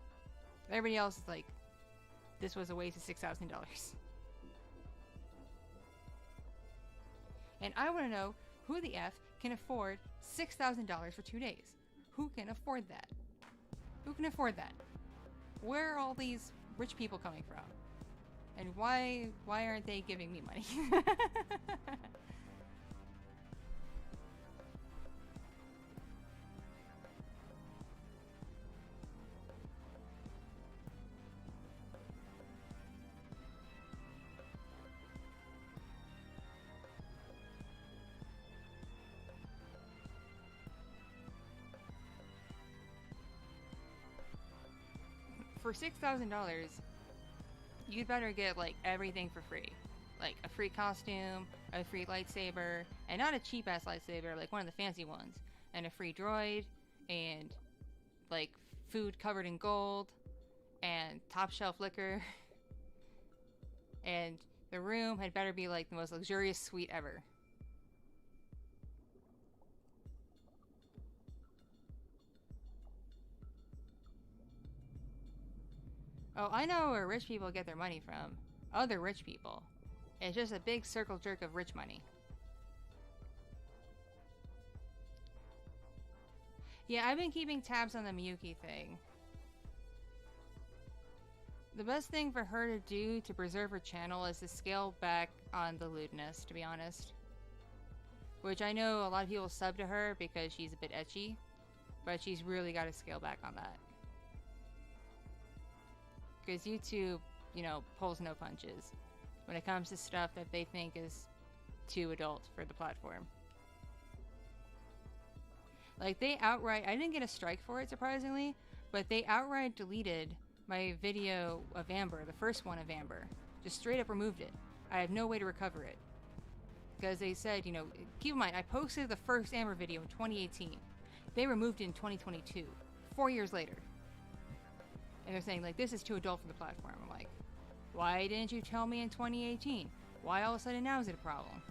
Everybody else is like, this was a waste of $6,000. And I want to know who the F can afford $6,000 for 2 days. Who can afford that? Who can afford that? Where are all these rich people coming from? And why aren't they giving me money? For $6,000, you'd better get like everything for free. Like a free costume, a free lightsaber, and not a cheap ass lightsaber, like one of the fancy ones, and a free droid, and like food covered in gold, and top shelf liquor. And the room had better be like the most luxurious suite ever. Oh, I know where rich people get their money from. Other rich people. It's just a big circle jerk of rich money. Yeah, I've been keeping tabs on the Miyuki thing. The best thing for her to do to preserve her channel is to scale back on the lewdness, to be honest. Which I know a lot of people sub to her because she's a bit ecchi. But she's really got to scale back on that. Because YouTube, you know, pulls no punches when it comes to stuff that they think is too adult for the platform. Like, they outright, I didn't get a strike for it, surprisingly, but they outright deleted my video of Amber, the first one of Amber. Just straight up removed it. I have no way to recover it. Because they said, you know, keep in mind, I posted the first Amber video in 2018. They removed it in 2022, 4 years later. And they're saying, like, this is too adult for the platform. I'm like, why didn't you tell me in 2018? Why all of a sudden now is it a problem?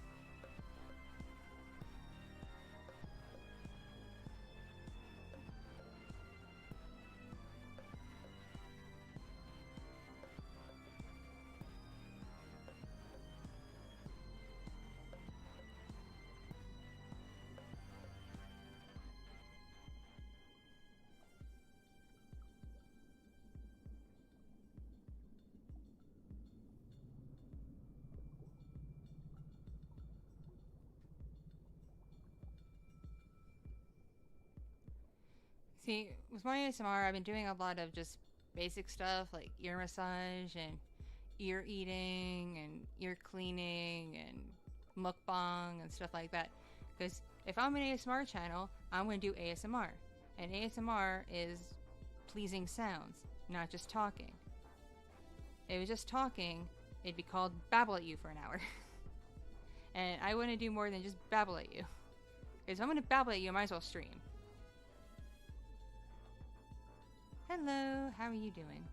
See, with my ASMR, I've been doing a lot of just basic stuff like ear massage and ear eating and ear cleaning and mukbang and stuff like that. Because if I'm an ASMR channel, I'm going to do ASMR. And ASMR is pleasing sounds, not just talking. If it was just talking, it'd be called babble at you for an hour. And I wouldn't do more than just babble at you. Because if I'm going to babble at you, I might as well stream. Hello, how are you doing?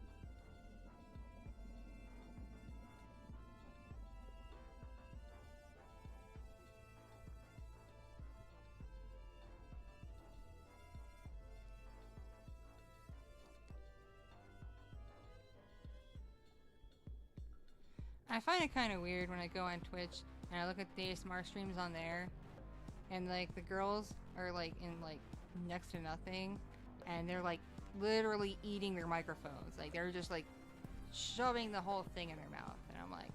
I find it kind of weird when I go on Twitch and I look at the ASMR streams on there, and like the girls are like in like next to nothing, and they're like literally eating their microphones. Like they're just like shoving the whole thing in their mouth, and I'm like,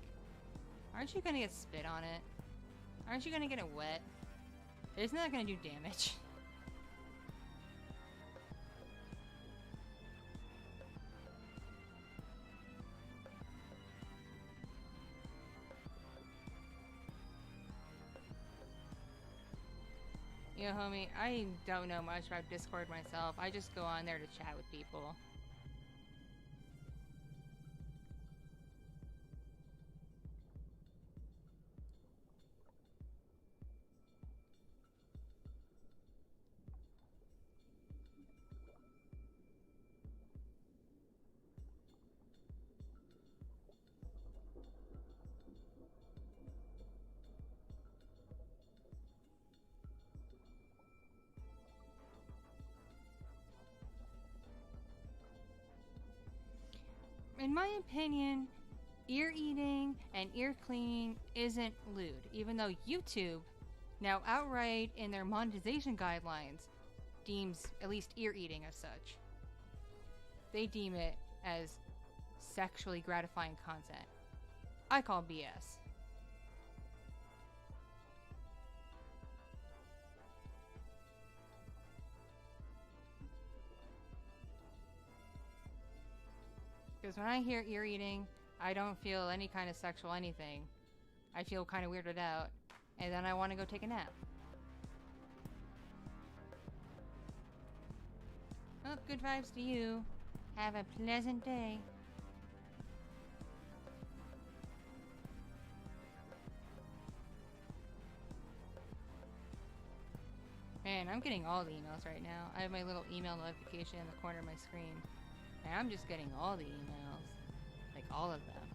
aren't you gonna get spit on it? Aren't you gonna get it wet? Isn't that gonna do damage? You know, homie, I don't know much about Discord myself. I just go on there to chat with people. In my opinion, ear eating and ear cleaning isn't lewd, even though YouTube, now outright in their monetization guidelines, deems at least ear eating as such. They deem it as sexually gratifying content. I call BS. Because when I hear ear eating, I don't feel any kind of sexual anything. I feel kind of weirded out, and then I want to go take a nap. Oh, good vibes to you. Have a pleasant day. Man, I'm getting all the emails right now. I have my little email notification in the corner of my screen. And I'm just getting all the emails. Like, all of them.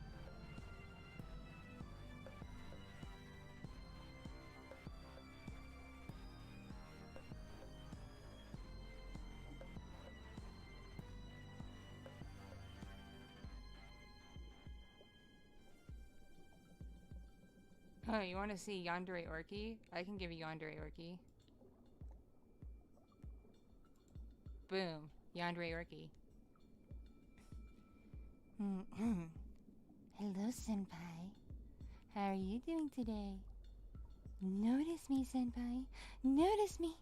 Oh, you want to see Yandere Orky? I can give you Yandere Orky. Boom. Yandere Orky. Hello, Senpai. How are you doing today? Notice me, Senpai. Notice me.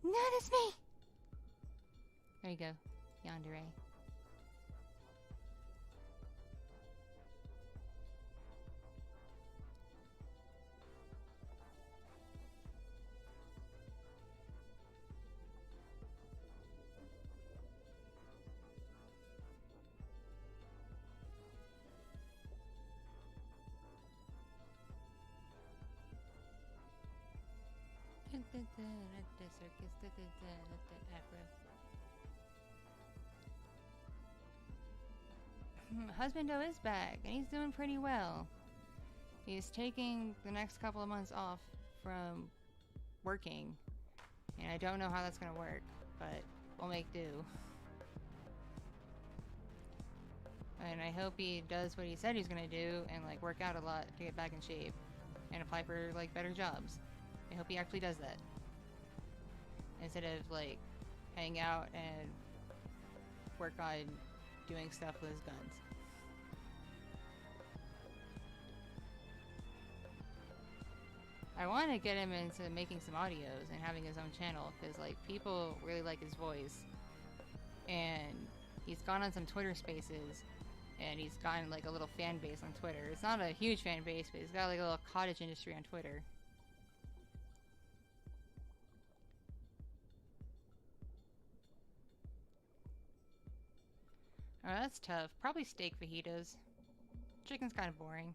Notice me. There you go. Yandere. Husbando is back, and he's doing pretty well. He's taking the next couple of months off from working, and I don't know how that's gonna work, but we'll make do. And I hope he does what he said he's gonna do, and like work out a lot to get back in shape, and apply for like better jobs. I hope he actually does that, instead of like hang out and work on doing stuff with his guns. I want to get him into making some audios and having his own channel, because like people really like his voice, and he's gone on some Twitter spaces, and he's gotten like a little fan base on Twitter. It's not a huge fan base, but he's got like a little cottage industry on Twitter. Oh, that's tough. Probably steak fajitas. Chicken's kind of boring.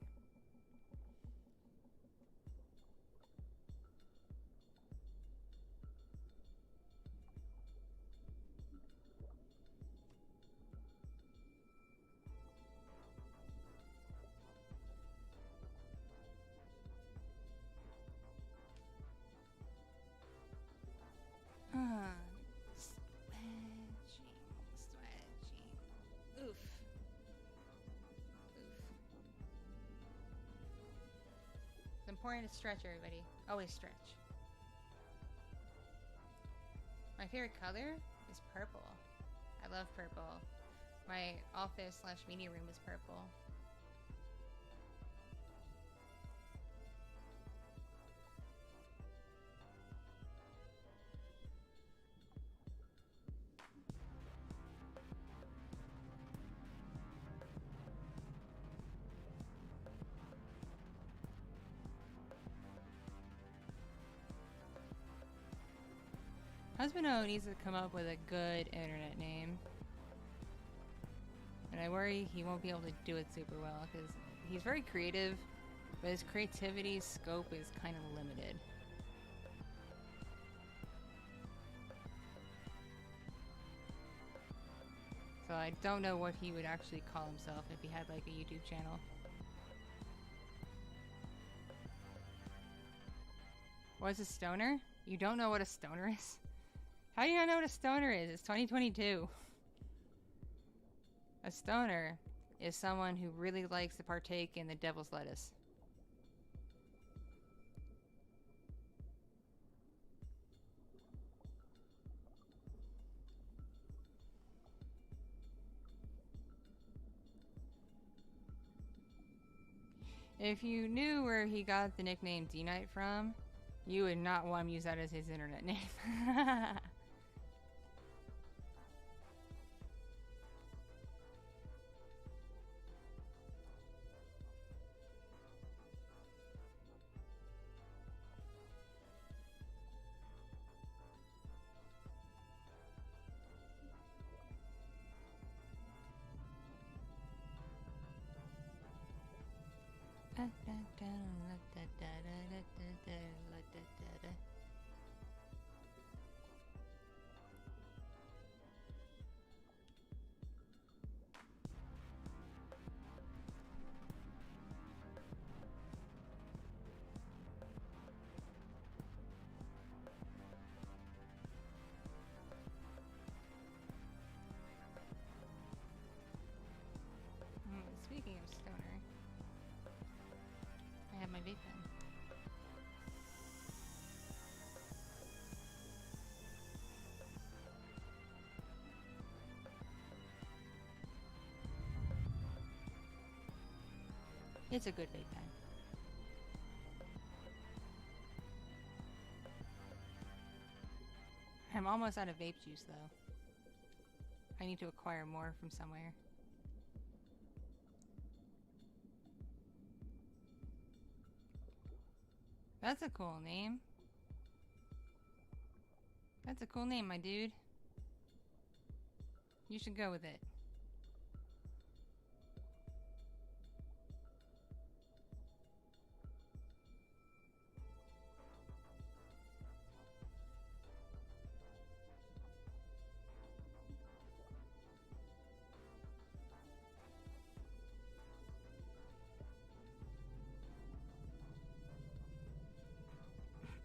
Stretching. Oof. Oof. important to stretch, everybody. Always stretch. My favorite color is purple. I love purple. My office / media room is purple. Husbando needs to come up with a good internet name. And I worry he won't be able to do it super well because he's very creative, but his creativity scope is kind of limited. So I don't know what he would actually call himself if he had like a YouTube channel. What's a stoner? You don't know what a stoner is? How do you not know what a stoner is? It's 2022. A stoner is someone who really likes to partake in the devil's lettuce. If you knew where he got the nickname D-Night from, you would not want to use that as his internet name. Speaking of stoner, I have my vape pen. It's a good vape pen. I'm almost out of vape juice though. I need to acquire more from somewhere. That's a cool name. That's a cool name, my dude. You should go with it.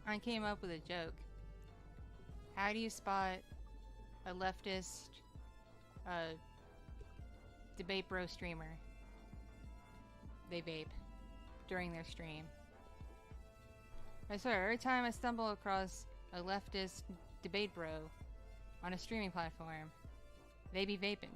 I came up with a joke. How do you spot a leftist debate bro streamer? They vape during their stream. I swear, every time I stumble across a leftist debate bro on a streaming platform, they be vaping.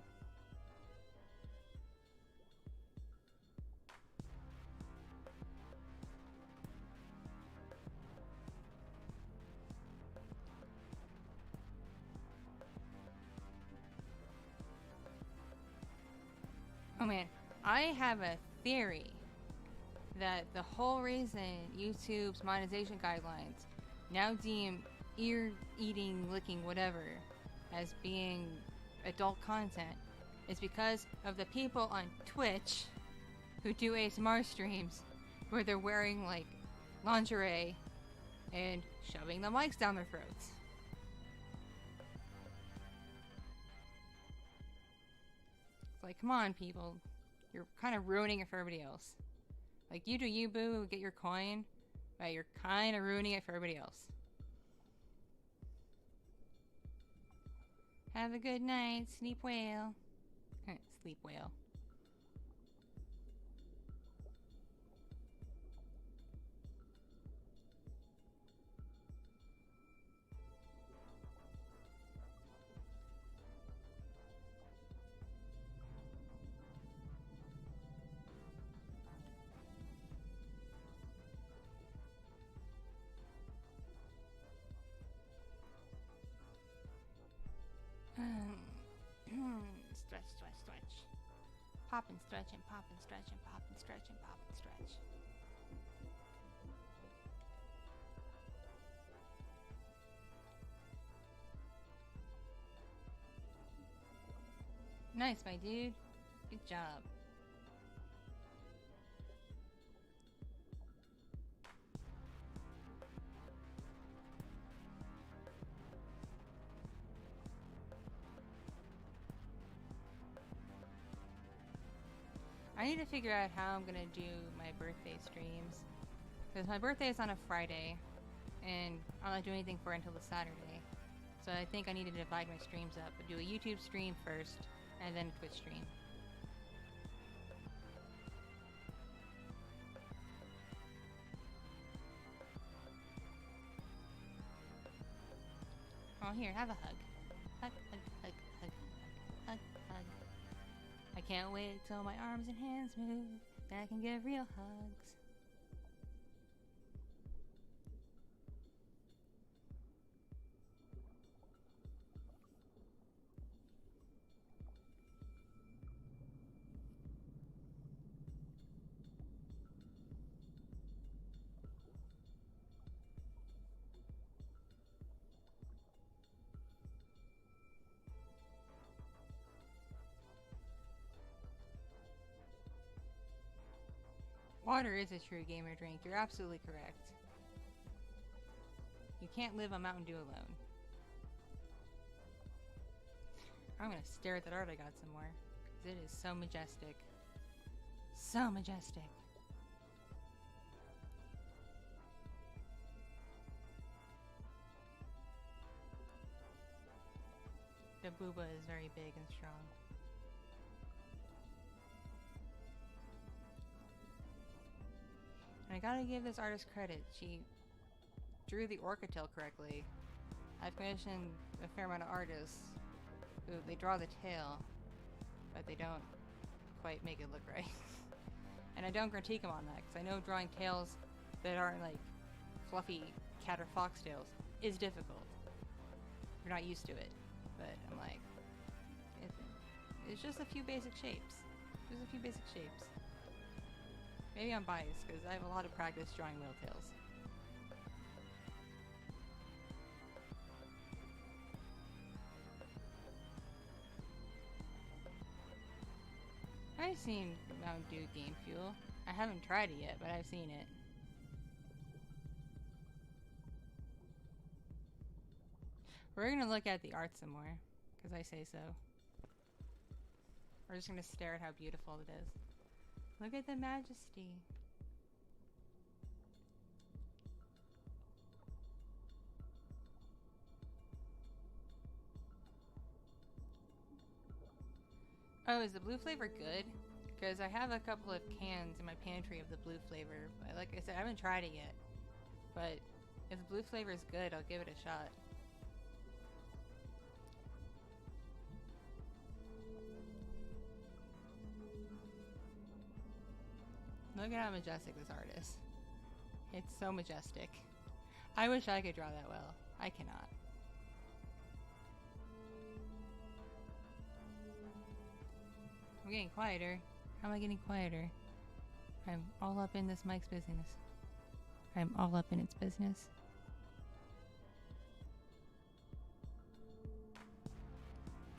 Oh man, I have a theory that the whole reason YouTube's monetization guidelines now deem ear-eating, licking, whatever as being adult content is because of the people on Twitch who do ASMR streams where they're wearing like lingerie and shoving the mics down their throats. It's like, come on, people. You're kind of ruining it for everybody else. Like, you do you, boo, get your coin, but you're kind of ruining it for everybody else. Have a good night. Sleep well. Sleep well. stretch, stretch. Pop and stretch and pop and stretch and pop and stretch and pop and stretch. Nice, my dude. Good job. I need to figure out how I'm gonna do my birthday streams. Because my birthday is on a Friday, and I'm not doing anything for it until the Saturday. So I think I need to divide my streams up. Do a YouTube stream first, and then a Twitch stream. Oh, here, have a hug. Hug, hug, hug, hug, hug, hug, hug. I can't wait till my arms and hands move, then I can give real hugs. Water is a true gamer drink. You're absolutely correct. You can't live on Mountain Dew alone. I'm gonna stare at that art I got some more. Because it is so majestic. So majestic. The booba is very big and strong. And I gotta give this artist credit. She drew the orca tail correctly. I've commissioned a fair amount of artists who they draw the tail, but they don't quite make it look right. And I don't critique them on that, because I know drawing tails that aren't like fluffy cat or fox tails is difficult. You're not used to it. But I'm like, it's just a few basic shapes. Just a few basic shapes. Maybe I'm biased, because I have a lot of practice drawing whale tails. I've seen Mountain Dew Game Fuel. I haven't tried it yet, but I've seen it. We're gonna look at the art some more, because I say so. We're just gonna stare at how beautiful it is. Look at the majesty. Oh, is the blue flavor good? Because I have a couple of cans in my pantry of the blue flavor. But like I said, I haven't tried it yet. But if the blue flavor is good, I'll give it a shot. Look at how majestic this art is. It's so majestic. I wish I could draw that well. I cannot. I'm getting quieter. How am I getting quieter? I'm all up in this Mike's business. I'm all up in its business.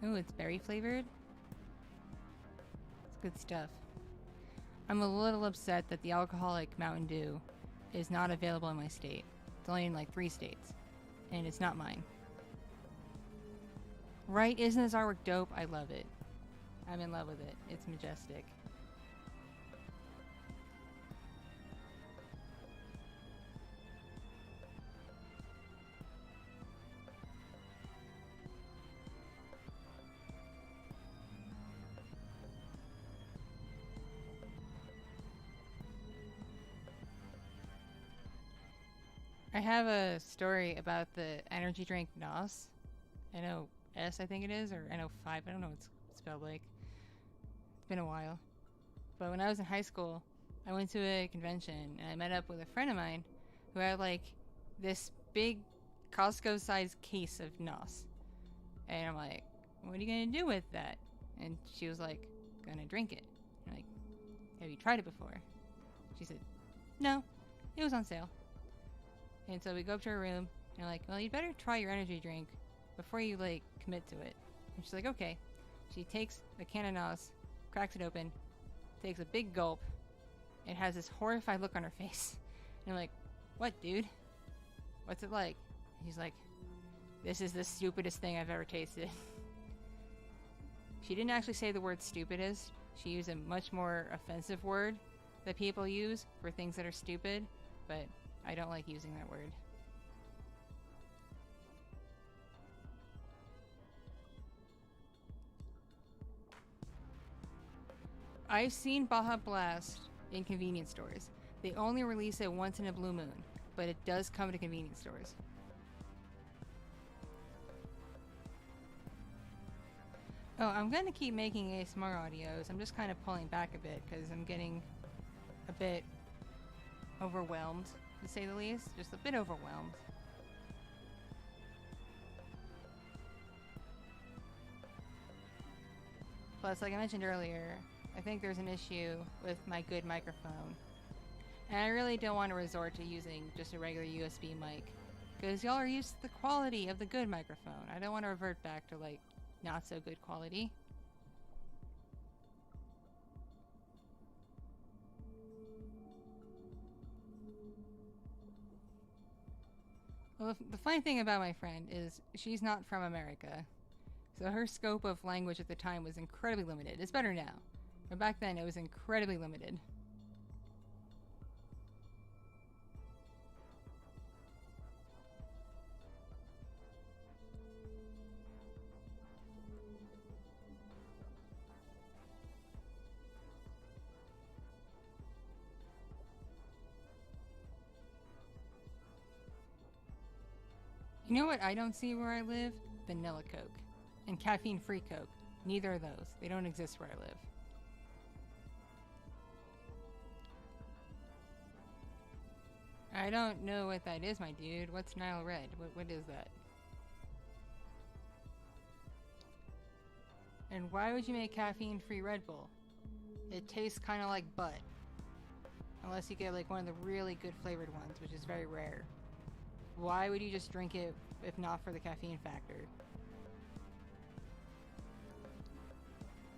Ooh, it's berry flavored. It's good stuff. I'm a little upset that the alcoholic Mountain Dew is not available in my state. It's only in like 3 states. And it's not mine. Right? Isn't this artwork dope? I love it. I'm in love with it. It's majestic. I have a story about the energy drink NOS. NOS, I think it is, or NO5. I don't know what it's spelled like. It's been a while. But when I was in high school, I went to a convention and I met up with a friend of mine who had like this big Costco-sized case of NOS. And I'm like, what are you going to do with that? And she was like, gonna drink it. I'm like, have you tried it before? She said, no, it was on sale. And so we go up to her room, and I'm like, well, you'd better try your energy drink before you, like, commit to it. And she's like, okay. She takes a can of NOS, cracks it open, takes a big gulp, and has this horrified look on her face. And I'm like, what, dude? What's it like? And he's like, this is the stupidest thing I've ever tasted. She didn't actually say the word stupidest. She used a much more offensive word that people use for things that are stupid, but I don't like using that word. I've seen Baja Blast in convenience stores. They only release it once in a blue moon, but it does come to convenience stores. Oh, I'm gonna keep making ASMR audios. I'm just kind of pulling back a bit because I'm getting a bit overwhelmed, to say the least. Just a bit overwhelmed. Plus, like I mentioned earlier, I think there's an issue with my good microphone. And I really don't want to resort to using just a regular USB mic, because y'all are used to the quality of the good microphone. I don't want to revert back to, like, not so good quality. Well, the funny thing about my friend is she's not from America, so her scope of language at the time was incredibly limited. It's better now, but back then it was incredibly limited. You know what I don't see where I live? Vanilla Coke. And caffeine-free Coke. Neither of those. They don't exist where I live. I don't know what that is, my dude. What's Nile Red? What is that? And why would you make caffeine-free Red Bull? It tastes kind of like butt. Unless you get like one of the really good flavored ones, which is very rare. Why would you just drink it if not for the caffeine factor?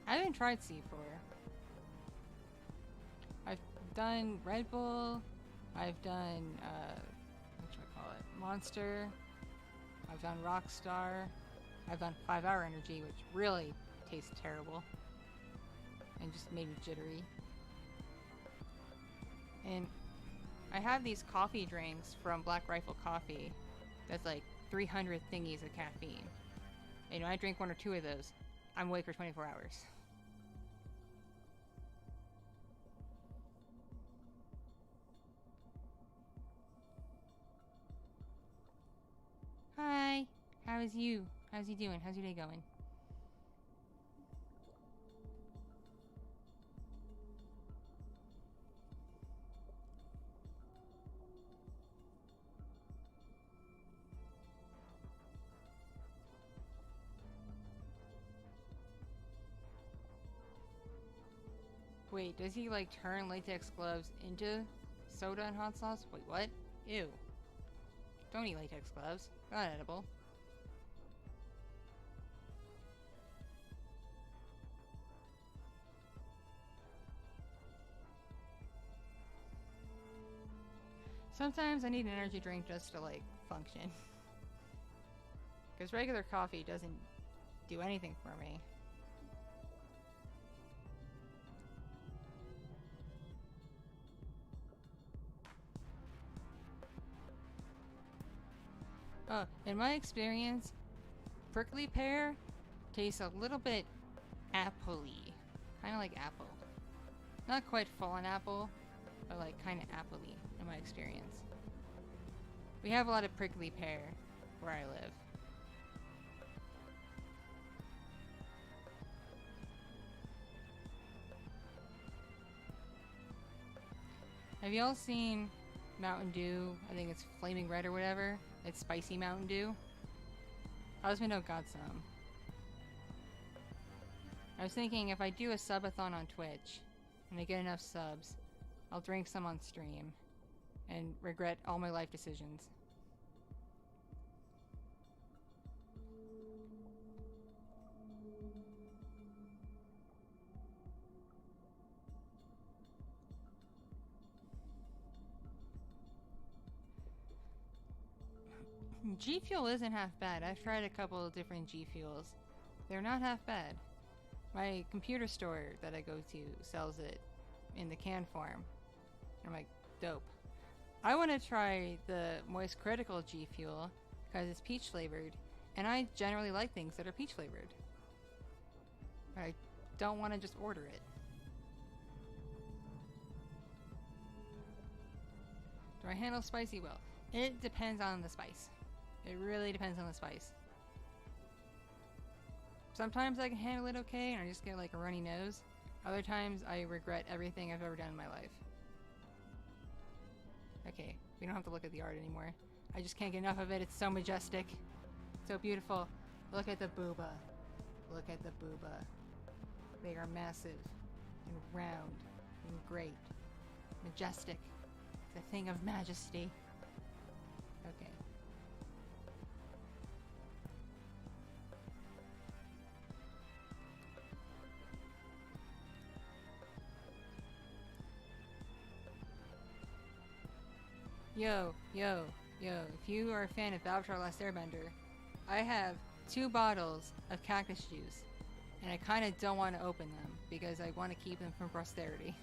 I haven't tried C4. I've done Red Bull. I've done, what should I call it? Monster. I've done Rockstar. I've done 5 Hour Energy, which really tastes terrible. And just made me jittery. And I have these coffee drinks from Black Rifle Coffee that's like 300 thingies of caffeine. And when I drink 1 or 2 of those, I'm awake for 24 hours. Hi, how's you? How's you doing? How's your day going? Wait, does he like turn latex gloves into soda and hot sauce? Wait, what? Ew. Don't eat latex gloves. Not edible. Sometimes I need an energy drink just to like function. Because regular coffee doesn't do anything for me. Oh, in my experience, prickly pear tastes a little bit apple-y. Kind of like apple. Not quite full on apple, but like kind of apple-y in my experience. We have a lot of prickly pear where I live. Have y'all seen Mountain Dew? I think it's Flaming Red or whatever. It's spicy Mountain Dew. Husband got some. I was thinking if I do a subathon on Twitch and I get enough subs, I'll drink some on stream and regret all my life decisions. G Fuel isn't half bad. I've tried a couple of different G Fuels. They're not half bad. My computer store that I go to sells it in the can form. I'm like, dope. I want to try the Moist Critical G Fuel because it's peach flavored, and I generally like things that are peach flavored. I don't want to just order it. Do I handle spicy well? It depends on the spice. It really depends on the spice. Sometimes I can handle it okay and I just get like a runny nose. Other times I regret everything I've ever done in my life. Okay, we don't have to look at the art anymore. I just can't get enough of it. It's so majestic. So beautiful. Look at the booba. Look at the booba. They are massive and round and great. Majestic. It's a thing of majesty. Okay. Yo, if you are a fan of Avatar: Last Airbender, I have 2 bottles of cactus juice, and I kind of don't want to open them because I want to keep them from posterity.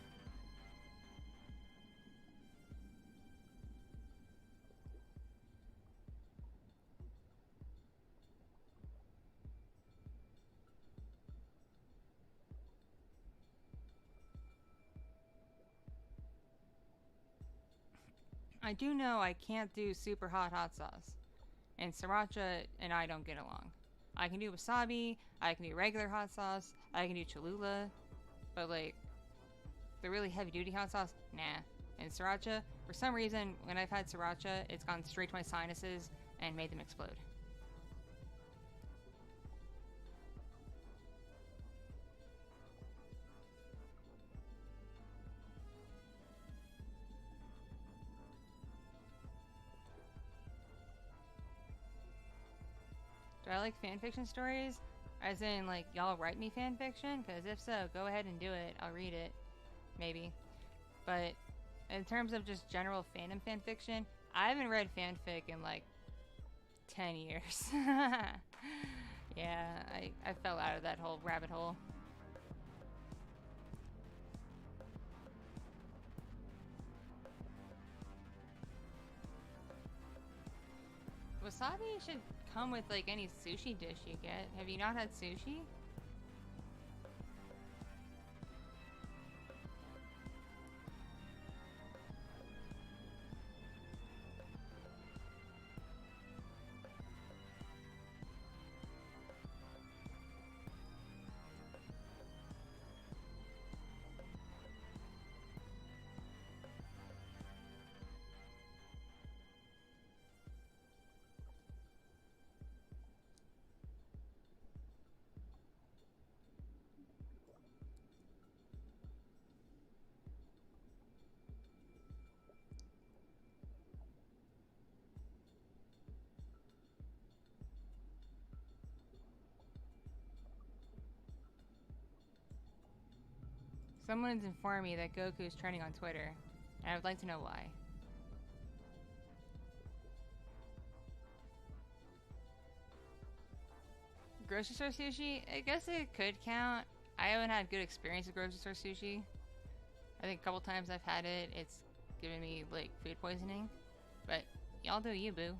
I do know I can't do super hot sauce, and Sriracha and I don't get along. I can do wasabi, I can do regular hot sauce, I can do Cholula, but like, the really heavy duty hot sauce, nah. And Sriracha, for some reason, when I've had Sriracha, it's gone straight to my sinuses and made them explode. Do I like fanfiction stories? As in, like, y'all write me fanfiction? Because if so, go ahead and do it. I'll read it. Maybe. But in terms of just general fandom fanfiction, I haven't read fanfic in, like, 10 years. Yeah, I fell out of that whole rabbit hole. Wasabi should come with like any sushi dish you get. Have you not had sushi? Someone's informed me that Goku is trending on Twitter, and I would like to know why. Grocery store sushi? I guess it could count. I haven't had good experience with grocery store sushi. I think a couple times I've had it, it's given me like food poisoning. But y'all do you, boo.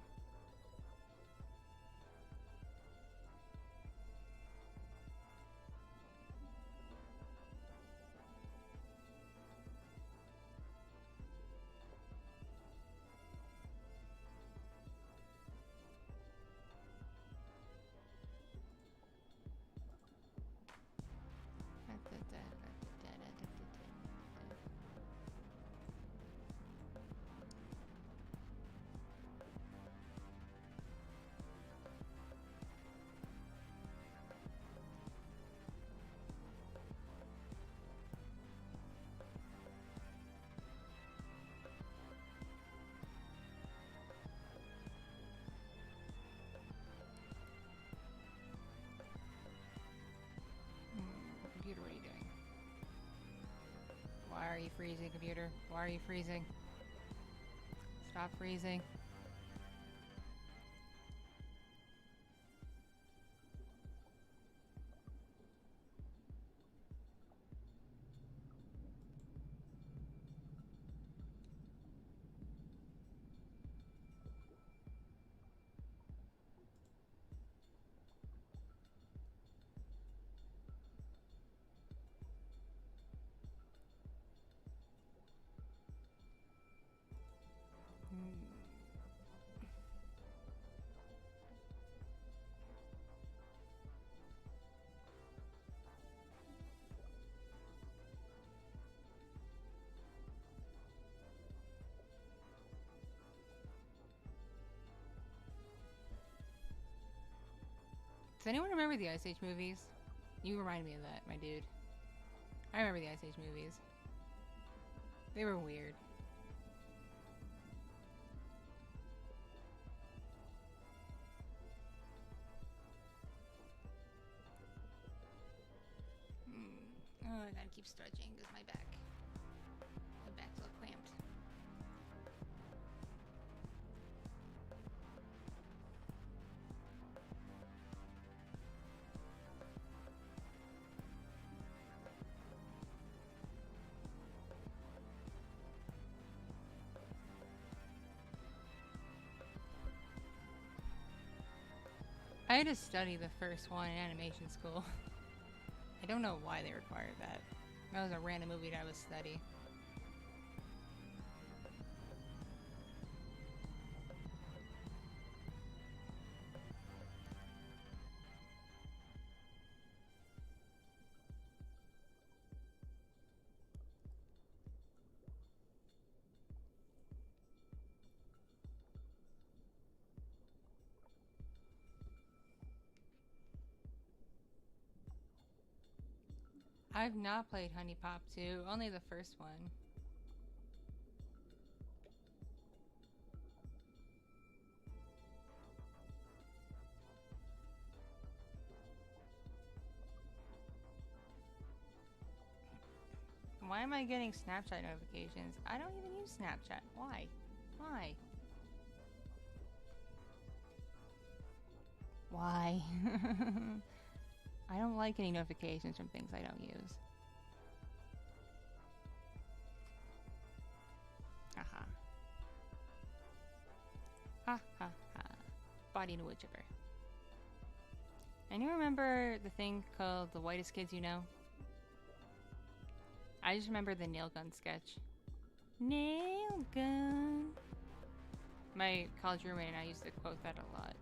are you freezing, computer? Why are you freezing? Stop freezing. Does anyone remember the Ice Age movies? You remind me of that, my dude. I remember the Ice Age movies. They were weird. Oh, I gotta keep stretching because my back's a little cramped. I had to study the first one in animation school. I don't know why they required that. That was a random movie that I would study. I've not played Honey Pop 2, only the first one. Why am I getting Snapchat notifications? I don't even use Snapchat. Why? Why? Why? I don't like getting notifications from things I don't use. Haha. Ha ha ha. Body in a wood chipper. And you remember the thing called The Whitest Kids You Know? I just remember the nail gun sketch. Nail gun. My college roommate and I used to quote that a lot.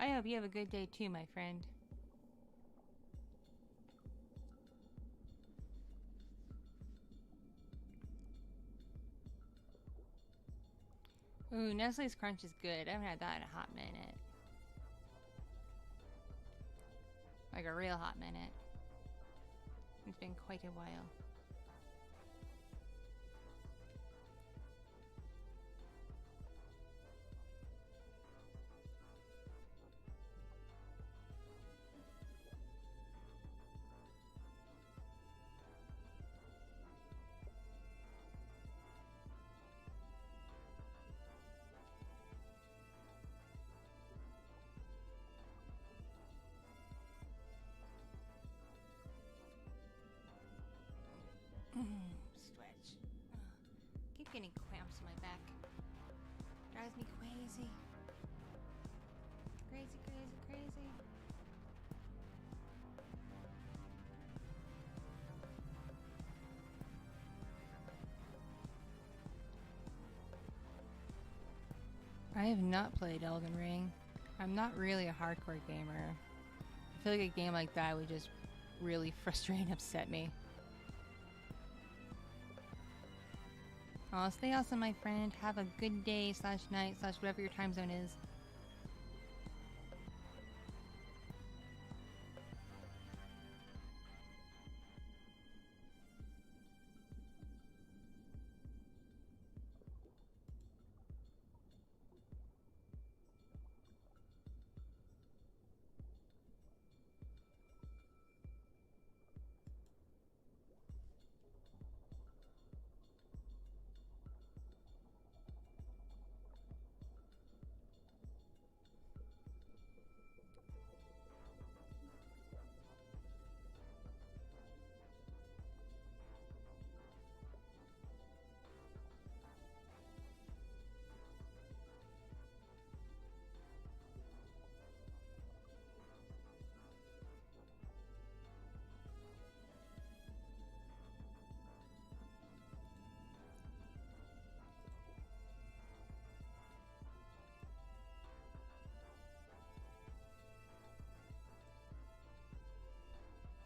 I hope you have a good day too, my friend. Ooh, Nestle's Crunch is good. I haven't had that in a hot minute. Like a real hot minute. It's been quite a while. Stretch. Keep getting cramps in my back. Drives me crazy. Crazy, crazy, crazy. I have not played Elden Ring. I'm not really a hardcore gamer. I feel like a game like that would just really frustrate and upset me. Oh, stay awesome, my friend. Have a good day / night / whatever your time zone is.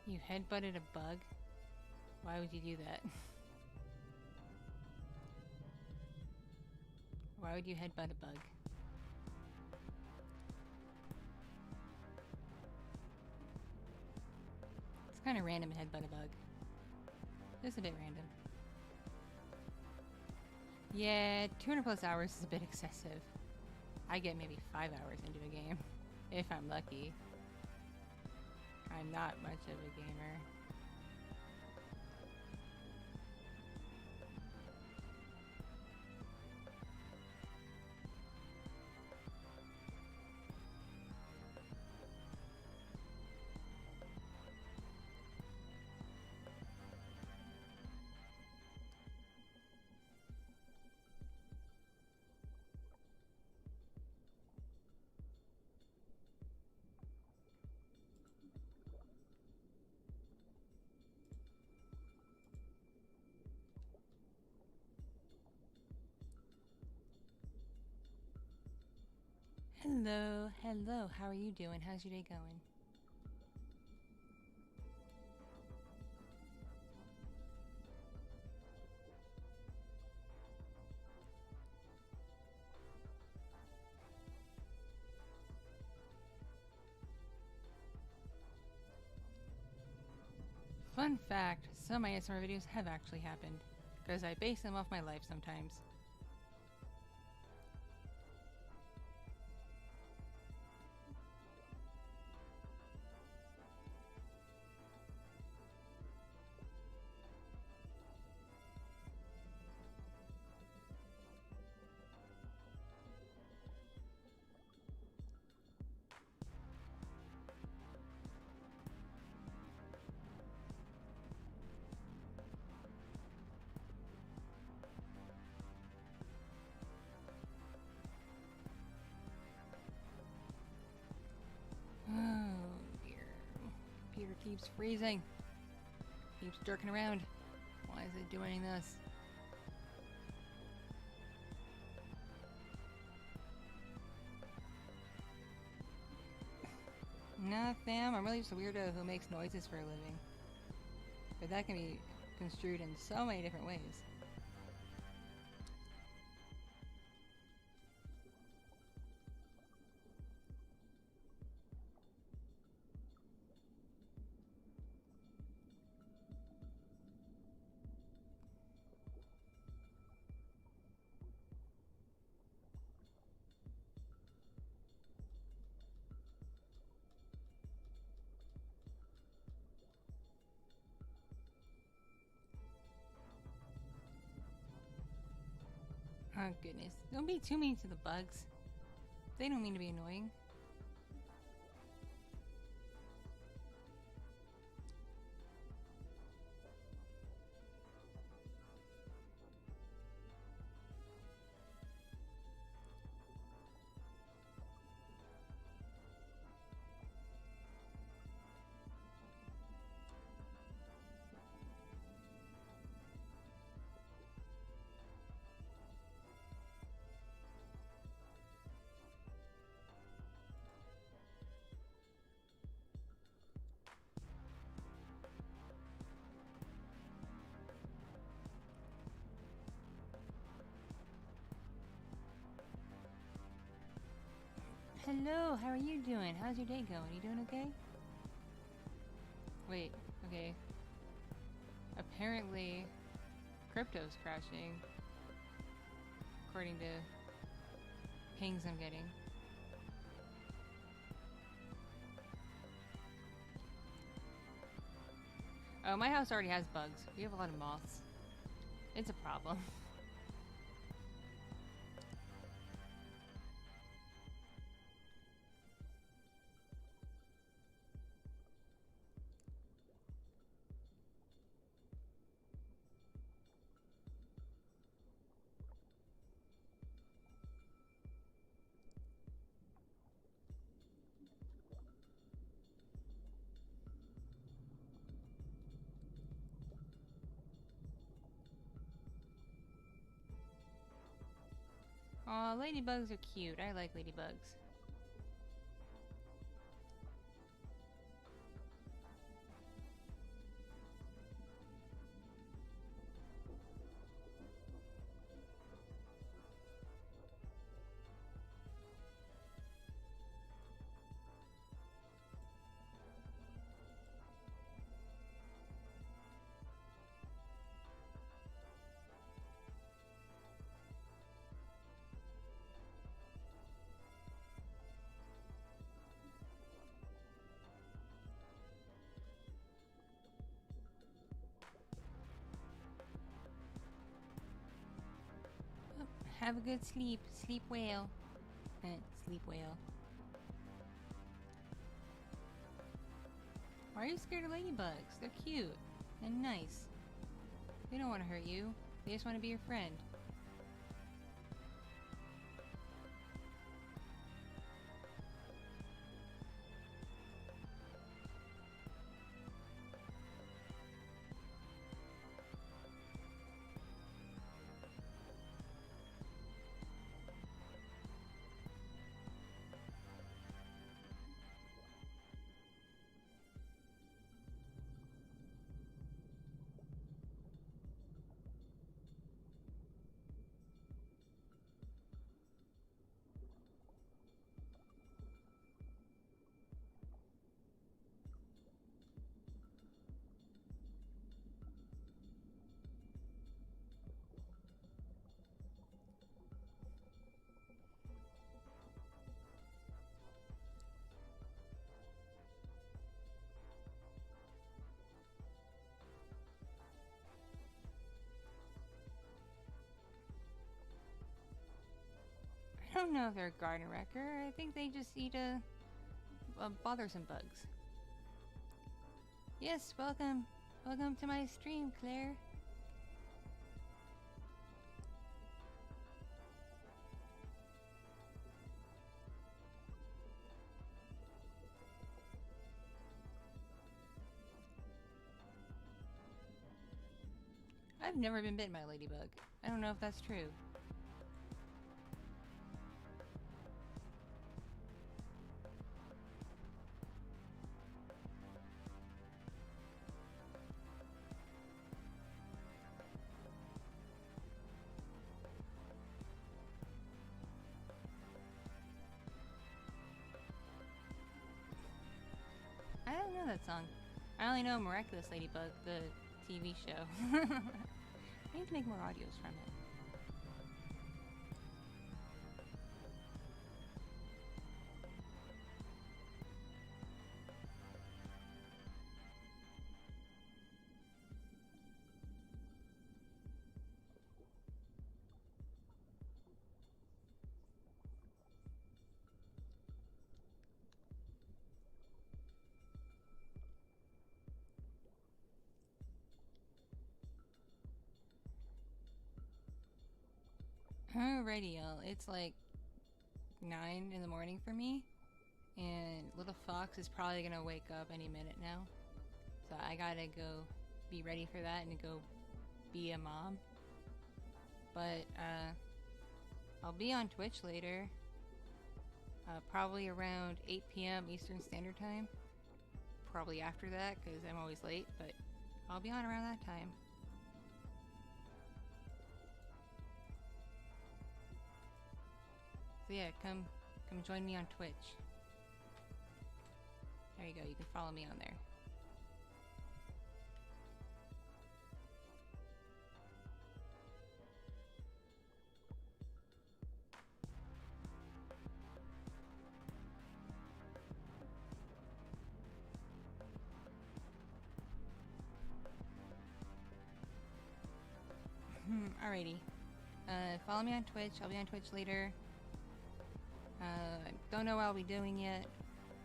You headbutted a bug? Why would you do that? Why would you headbutt a bug? It's kind of random to headbutt a bug. Just a bit random. Yeah, 200 plus hours is a bit excessive. I get maybe 5 hours into a game, if I'm lucky. I'm not much of a gamer. Hello, hello, how are you doing? How's your day going? Fun fact, some of my ASMR videos have actually happened, because I base them off my life sometimes. Computer keeps freezing. Keeps jerking around. Why is it doing this? Nah, fam, I'm really just a weirdo who makes noises for a living. But that can be construed in so many different ways. Oh goodness, don't be too mean to the bugs. They don't mean to be annoying. hello, how are you doing? How's your day going? You doing okay? Wait, okay. Apparently, crypto's crashing. According to pings I'm getting. Oh, my house already has bugs. We have a lot of moths. It's a problem. Aw, ladybugs are cute. I like ladybugs. Have a good sleep. Sleep well. Sleep well. Why are you scared of ladybugs? They're cute and nice. They don't want to hurt you. They just want to be your friend. I don't know if they're a garden wrecker. I think they just eat bothersome bugs. Yes, welcome. Welcome to my stream, Claire. I've never been bitten by a ladybug. I don't know if that's true. I don't know that song. I only know Miraculous Ladybug, the TV show. I need to make more audios from it. Alrighty, y'all. It's like 9 in the morning for me, and little Fox is probably gonna wake up any minute now. So I gotta go be ready for that and go be a mom. But I'll be on Twitch later, probably around 8 p.m. Eastern Standard Time. Probably after that, because I'm always late, but I'll be on around that time. So yeah, come Come join me on Twitch. There you go, you can follow me on there. Alrighty. Follow me on Twitch. I'll be on Twitch later. Don't know what I'll be doing yet.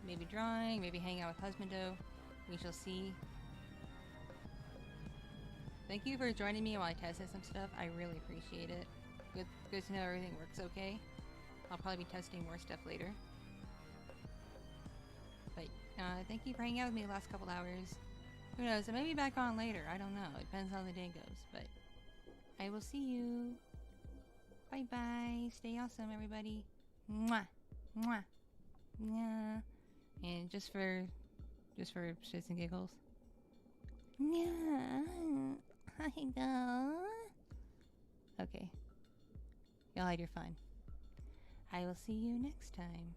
Maybe drawing, maybe hanging out with Husbando. We shall see. Thank you for joining me while I tested some stuff. I really appreciate it. Good to know everything works okay. I'll probably be testing more stuff later. But thank you for hanging out with me the last couple hours. Who knows? I may be back on later. I don't know. It depends how the day goes. But I will see you. Bye bye. Stay awesome, everybody. Mwah. Mwah. Yeah. And just for shits and giggles. Yeah. I know. Okay. Y'all had your fun. I will see you next time.